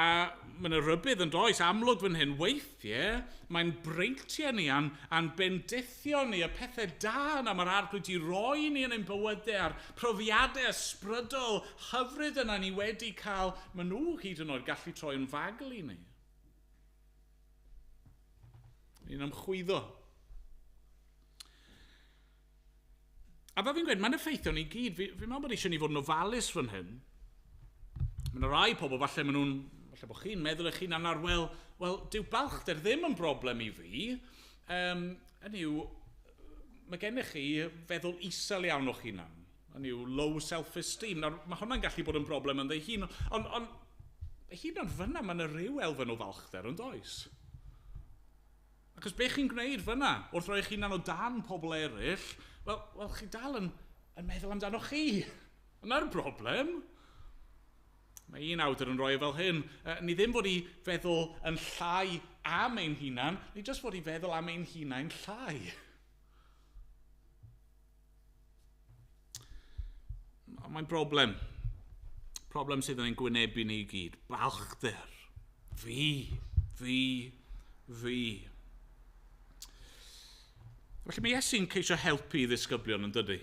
S2: mae'n y rybydd yn does, amlwg fan hyn, weithiau, mae'n breintiau ni a'n bendithio ni, y pethau da na mae'r arglwydd i roi ni yn ein bywydau, a'r profiadau ysbrydol hyfryd yna ni wedi cael, maen nhw hyd yn oed gallu troi yn fagl i ni. ni'n ymchwyddo. A fel fi'n gweud, mae'n effeithio ni gyd. Fi'n meddwl bod eisiau ni fod yn ofalus fan hyn. Mae'n rai pobl, falle bod chi'n meddwl eich chi'n anar, wel, dyw balchder ddim yn broblem i fi. Hynny yw, mae gennych chi feddwl isel iawn o'ch hunan. Hynny yw, low self-esteem. Mae hwnna'n gallu bod yn broblem yn ddeu hun. Ond hyd yn fyna, mae'n rhyw elfen o falchder yn does. Achos be chi'n gwneud fyna, wrth roi eich hunan o dan pobl eraill, wel chi dal yn meddwl amdano chi. Yna'r broblem. Mae un awdur yn rhoi fel hyn. Ni ddim fod i feddwl yn llai am ein hunan, ni jyst fod i feddwl am ein hunain llai. Mae'n broblem. Problem sydd yn ein gwynebu ni i gyd. Balchder. Fi. Felly mae Iesu'n ceisio helpu ddisgyblion yn dydy.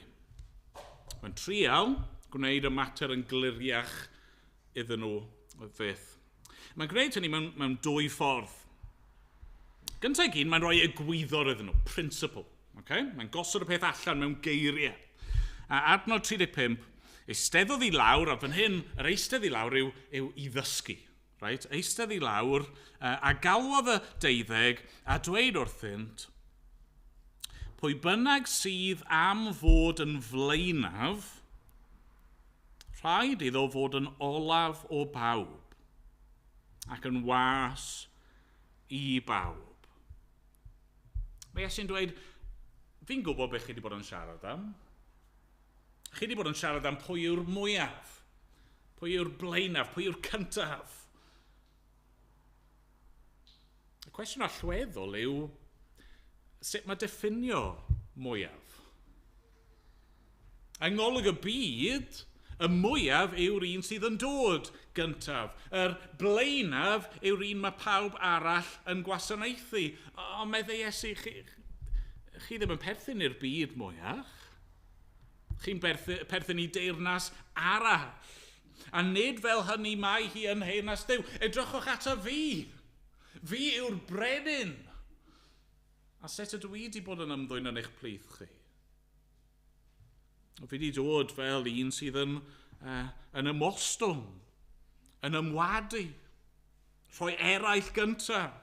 S2: Mae'n trial gwneud y mater yn gliriach iddyn nhw o beth. Mae'n gwneud hynny mewn dwy ffordd. Gyntaf i gyd, mae'n rhoi egwyddor iddyn nhw, principle. Okay? Mae'n gosod y peth allan mewn geiriau. A adnod 35, eisteddodd i lawr, a fan hyn, yr eistedd i lawr yw i ddysgu. Right? Eistedd i lawr, a galwodd y 12 a dweud wrthynt, pwy bynnag sydd am fod yn flaenaf, rhaid iddo fod yn olaf o bawb, ac yn was i bawb. Mae Iesu'n dweud, fi'n gwybod beth chi wedi bod yn siarad am. Chi wedi bod yn siarad am pwy yw'r mwyaf, pwy yw'r blaenaf, pwy yw'r cyntaf. Y cwestiwn allweddol yw, sut mae diffinio mwyaf? Yng ngolwg y byd, y mwyaf yw'r un sydd yn dod gyntaf. Yr blaenaf yw'r un mae pawb arall yn gwasanaethu. Ond meddai Iesu, chi ddim yn perthyn i'r byd mwyaf. Chi'n perthyn i deyrnas arall. A nid fel hynny mae hi yn heyrnas Duw. Edrychwch ata fi. Fi yw'r brenin. A sut ydw i wedi bod yn ymddwyn yn eich plith chi? Fi wedi dod fel un sydd yn ymostwng, yn ymwadu, rhoi eraill gyntaf.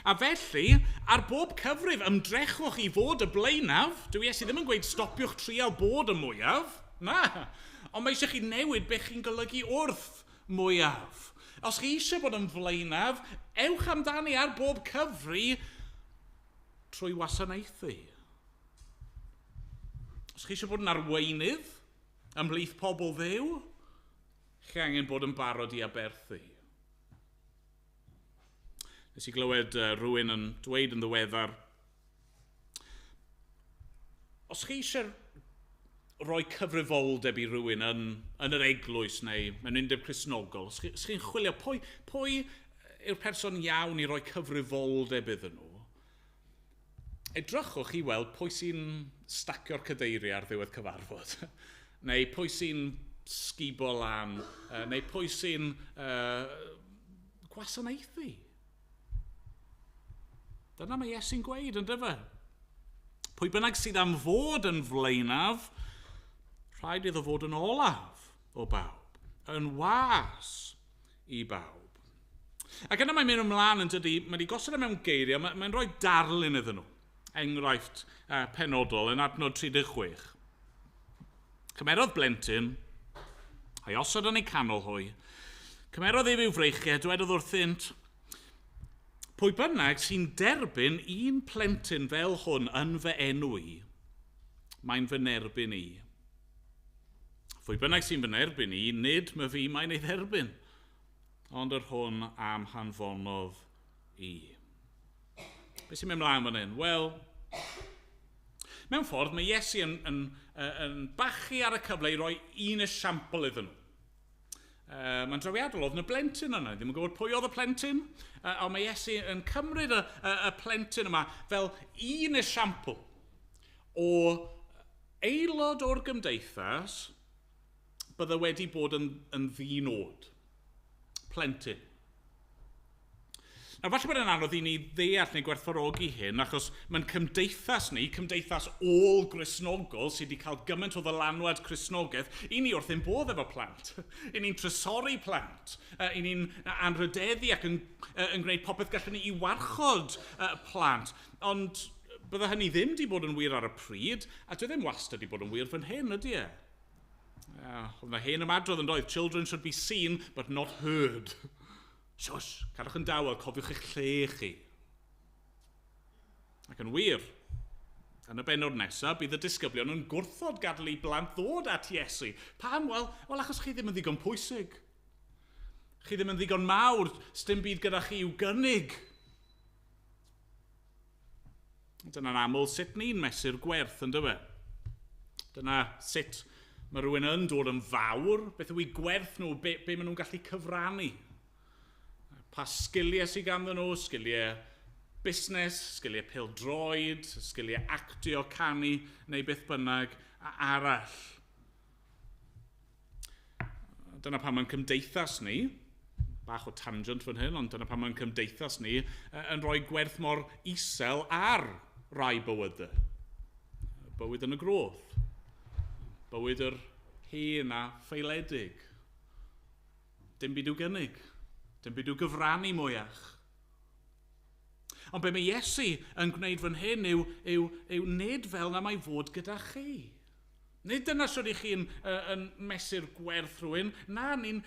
S2: A felly, ar bob cyfrif, ymdrechwch i fod y blaenaf. Dwi Iesu ddim yn gweud stopiwch trial bod y mwyaf. Na, ond mae eisiau chi newid beth chi'n golygu wrth mwyaf. Os chi eisiau bod yn flaenaf, ewch amdani ar bob cyfri trwy wasanaethu. Os chi eisiau bod yn arweinydd ymhlith pobl ddew, chi angen bod yn barod i aberthu. Nes i glywed rhywun yn dweud yn ddiweddar, os chi eisiau rhoi cyfrifoldeb i rhywun yn yr eglwys neu mewn undeb Cristnogol, os chi'n chwilio pwy yw'r person iawn i roi cyfrifoldeb iddyn nhw, edrychwch i weld pwy sy'n stacio'r cadeiriau ar ddiwedd cyfarfod, neu pwy sy'n sgibo lan, neu pwy sy'n gwasanaethu. Dyna mae Iesu'n gweud, yn dyfa. Pwy bynnag sydd am fod yn flaenaf, rhaid iddo fod yn olaf o bawb, yn was i bawb. Ac yna mae'n mynd ymlaen yn dydy, mae wedi gosod mewn geiriau, mae'n rhoi darlun iddyn nhw. Enghraifft penodol yn adnod 36. Cymerodd blentyn, a'i osod yn ei canol hwy. Cymerodd ef i'w freichiau, dwedodd wrthynt, pwy bynnag sy'n derbyn un plentyn fel hwn yn fy enw i, mae'n fy nerbyn i. Pwy bynnag sy'n fy nerbyn i, nid my fi mae'n ei dderbyn, ond yr hwn am hanfonodd i. Be sy'n mynd mlaen fan hyn? Wel, mewn ffordd mae Iesu yn bachu ar y cyfle i roi un esiampl iddyn nhw. Mae'n drawiadol oedd yn y blentyn yna, ddim yn gwybod pwy oedd y plentyn, ond mae Iesu yn cymryd y plentyn yma fel un esiampl o aelod o'r gymdeithas bydde wedi bod yn ddinod. Plentyn. A falle bod yn anodd i ni ddeall neu gwerthfawrogi hyn, achos mae'n cymdeithas ni, cymdeithas ôl grisnogol sydd wedi cael gymaint o ddylanwad crisnogaeth, i ni wrth ein bodd efo plant. I ni'n trysori plant. I ni'n anrhydeddu ac yn gwneud popeth gallwn ni i warchod plant. Ond bydde hynny ddim wedi bod yn wir ar y pryd, a dwi ddim wastad wedi bod yn wir fan hyn, ydy e? Oedd yna hen ymadrodd yn doedd, children should be seen but not heard. Shush, cadwch yn dawel, cofiwch eich lle chi. Ac yn wir, yn y benod nesaf, bydd y disgyblion yn gwrthod gadael i blant ddod at Iesu. Pam? Wel, achos chi ddim yn ddigon pwysig. Chi ddim yn ddigon mawr, sdim byd gyda chi i'w gynnig. Dyna'n aml sut ni'n mesur gwerth, yn dywe? Dyna sut mae rhywun yn dod yn fawr, beth yw i gwerth nhw, be maen nhw'n gallu cyfrannu. Pa sgiliau sydd ganddyn nhw, sgiliau busnes, sgiliau pêl-droed, sgiliau actio, canu, neu beth bynnag arall. Dyna pan mae'n cymdeithas ni, bach o tangent fan hyn, ond dyna pan mae'n cymdeithas ni, yn rhoi gwerth mor isel ar rai bywydau. Bywyd yn y groth. Bywyd yr hen a ffeiledig. Dim byd i'w gynnig. Dim byd i'w gyfrannu mwyach. Ond be mae Iesu yn gwneud fan hyn yw nid fel na mae fod gyda chi. Nid dyna sydd i chi'n mesur gwerth rhywun. Na, ni'n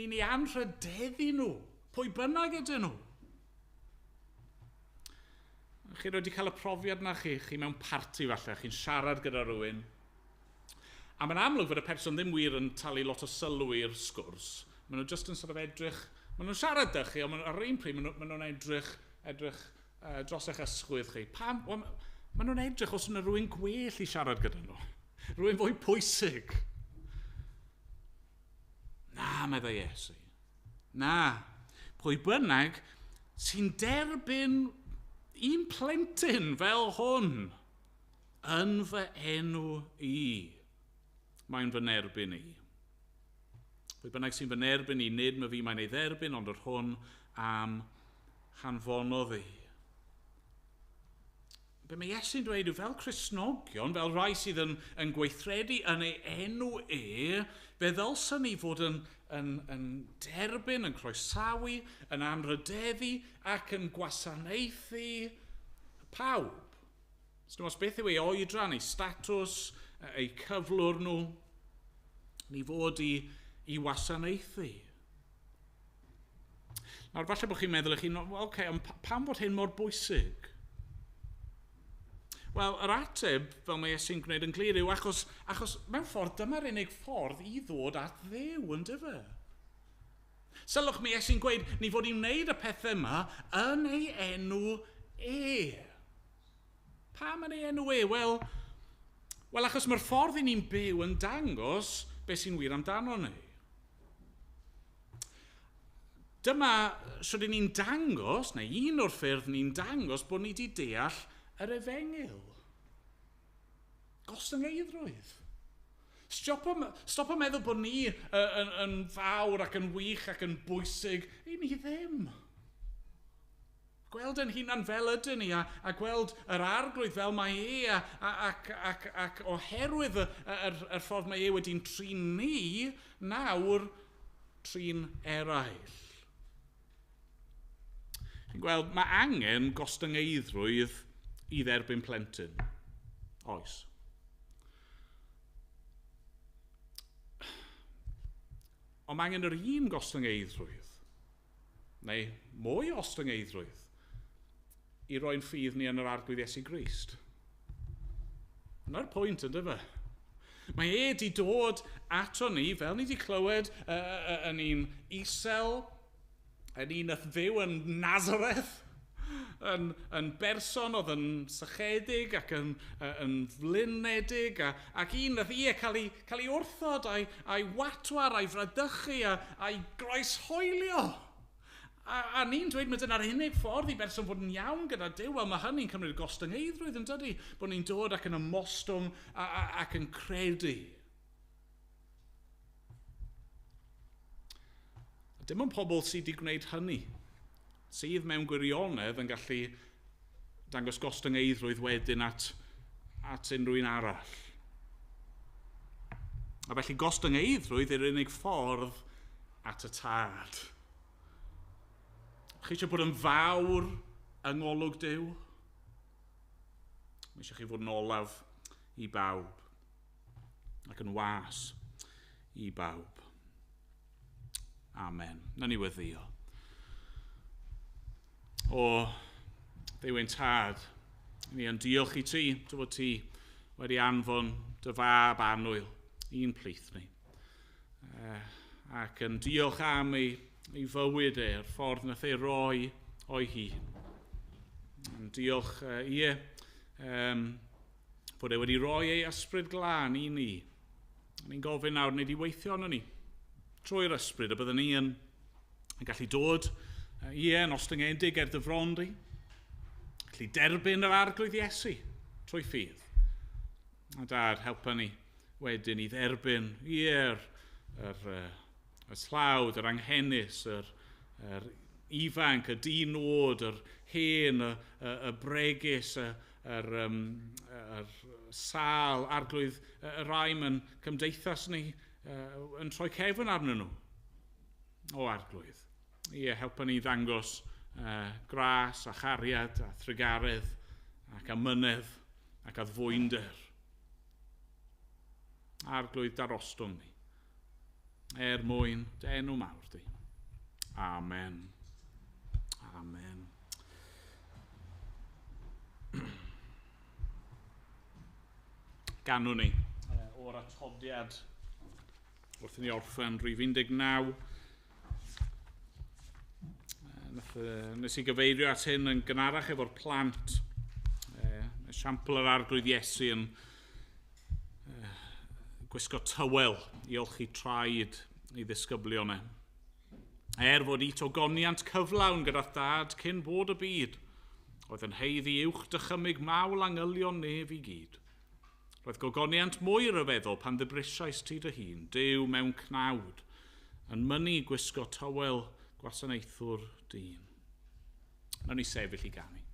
S2: ei anrhydeddu nhw. Pwy bynnag ydyn nhw. Chi wedi cael y profiad na chi mewn parti falle, chi'n siarad gyda rhywun. A mae'n amlwg fod y person ddim wir yn talu lot o sylw i'r sgwrs. Maen nhw just yn sort of edrych. Maen nhw'n siarad â chi, ond ar un pryd maen nhw'n edrych dros eich ysgwydd chi. Pam? Maen nhw'n edrych os yna rhywun gwell i siarad gyda nhw. Rhywun fwy pwysig. Na, meddai Iesu. Na. Pwy bynnag sy'n derbyn un plentyn fel hwn yn fy enw i. Mae'n fy nerbyn i. Pwy bynnag sy'n fy nerbyn i, nid mae fi mae'n ei dderbyn, ond yr hwn am hanfonodd i. Be mae Iesu'n dweud yw fel Cristnogion, fel rai sydd yn gweithredu yn ei enw fe ddylsyn ni fod yn derbyn, yn croesawu, yn anrhydeddu ac yn gwasanaethu pawb. Dim os beth yw ei oedran, ei statws, ei cyflwr nhw, ni fod i wasanaethu. Nawr, falle bod chi'n meddwl eich hun, ond pam bod hyn mor bwysig? Wel, yr ateb, fel mae Iesu'n gwneud yn glir, yw achos mewn ffordd, dyma'r unig ffordd i ddod at Dduw, yn dyfa. Sylwch mi Iesu'n gweud, ni fod i'n wneud y pethau yma yn ei enw Pam yn ei enw Wel, achos mae'r ffordd i ni'n byw yn dangos beth sy'n wir amdano ni. Dyma sydd ni'n dangos, neu un o'r ffyrdd ni'n dangos bod ni wedi deall yr efengyl. Gostyngeidrwydd. Stop o meddwl bod ni yn fawr ac yn wych ac yn bwysig. I ni ddim. Gweld yn hunan fel ydyn ni, a gweld yr arglwydd fel mae ac oherwydd yr ffordd mae wedi'n trin ni, nawr trin eraill. Chi'n gweld, mae angen gostyngeidrwydd i dderbyn plentyn. Oes. Ond mae angen yr un gostyngeidrwydd, neu mwy ostyngeidrwydd, i roi'n ffydd ni yn yr arglwydd Iesu Grist. Yna'r pwynt, yn dyfa. Mae wedi dod ato ni, fel ni wedi clywed, yn un isel, yn un nath fyw yn Nazareth, yn berson oedd yn sychedig ac yn flynedig, ac un nath cael ei wrthod a'i watwar, a'i fradychu, a'i groeshoelio. A ni'n dweud mae dyna'r unig ffordd i berson fod yn iawn gyda Duw, wel mae hynny'n cymryd gostyngeidrwydd yn dydi, bod ni'n dod ac yn ymostwng ac yn credu. Dim ond pobl sydd wedi gwneud hynny sydd mewn gwirionedd yn gallu dangos gostyngeidrwydd wedyn at unrhyw un arall. A felly gostyngeidrwydd yw'r unig ffordd at y tad. Chi eisiau bod yn fawr yng ngolwg Duw? Mae eisiau chi fod yn olaf i bawb ac yn was i bawb. Amen. Na ni weddio. O Dduw ein tad, ni yn diolch i ti, dy fod ti wedi anfon dy fab annwyl un plith ni. Ac yn diolch am ei fywyd e'r ffordd nath ei roi o'i hun. Yn diolch bod e wedi rhoi ei ysbryd glân i ni. Ni'n gofyn nawr wneud i weithio arno ni. Trwy'r ysbryd y byddwn ni yn gallu dod yn ostyngedig er dyfrondi. Gallu derbyn yr arglwydd Iesu trwy ffydd. A Dad, helpa ni wedyn i dderbyn yr slawd, yr anghennus, yr ifanc, y dinod, yr hen, y bregus, yr sal, arglwydd, y rai mewn cymdeithas ni yn troi cefn arnyn nhw o arglwydd. Helpa ni ddangos gras a chariad a thrygaredd ac amynedd ac addfwynder. Arglwydd darostwng ni. Mwyn enw mawr di. Amen. Amen. Ganwn ni o'r atodiad wrth i ni orffen rhif 19. Nes i gyfeirio at hyn yn gynharach efo'r plant. Esiampl yr arglwydd Iesu yn gwisgo tywel i olchi traed i ddisgyblion e. Fod i togoniant cyflawn gyda'r dad cyn bod y byd, oedd yn heiddi uwch dychymyg mawl angylion nef i gyd. Roedd gogoniant mwy ryfeddol pan ddibrisais ti dy hun, Duw mewn cnawd, yn mynnu gwisgo tywel gwasanaethwr dyn. Nawn ni sefyll i ganu.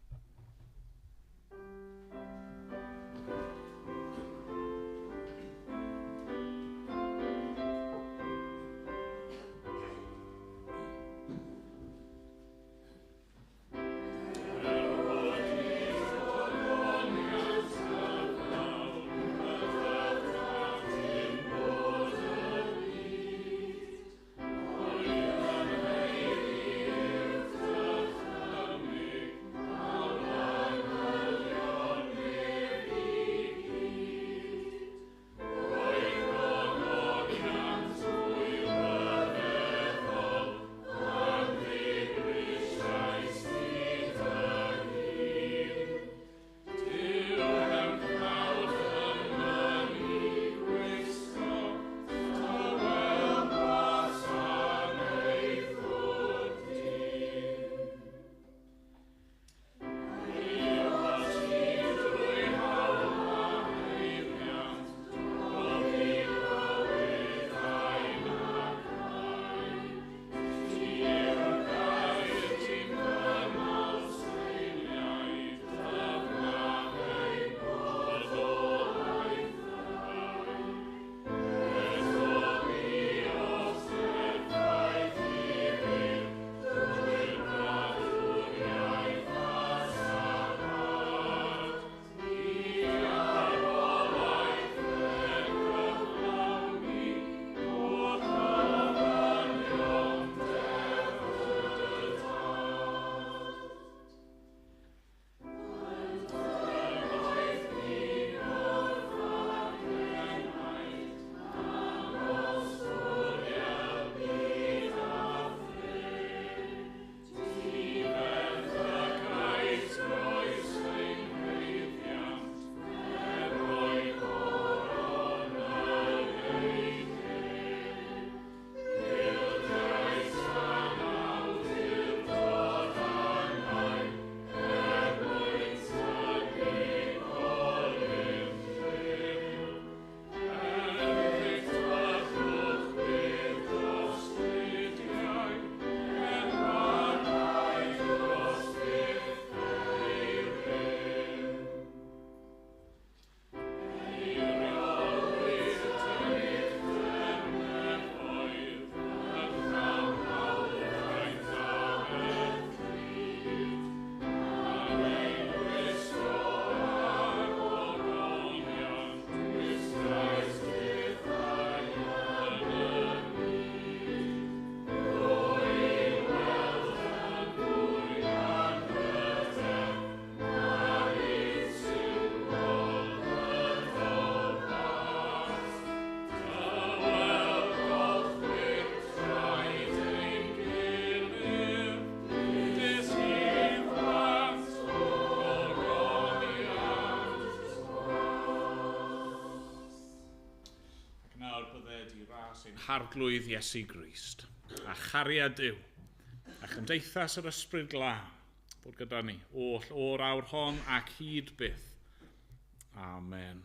S2: gwared i ras ein harglwydd Iesu Grist, a chariad Duw, a chymdeithas yr ysbryd glân, bod gyda ni oll o'r awr hon ac hyd byth. Amen.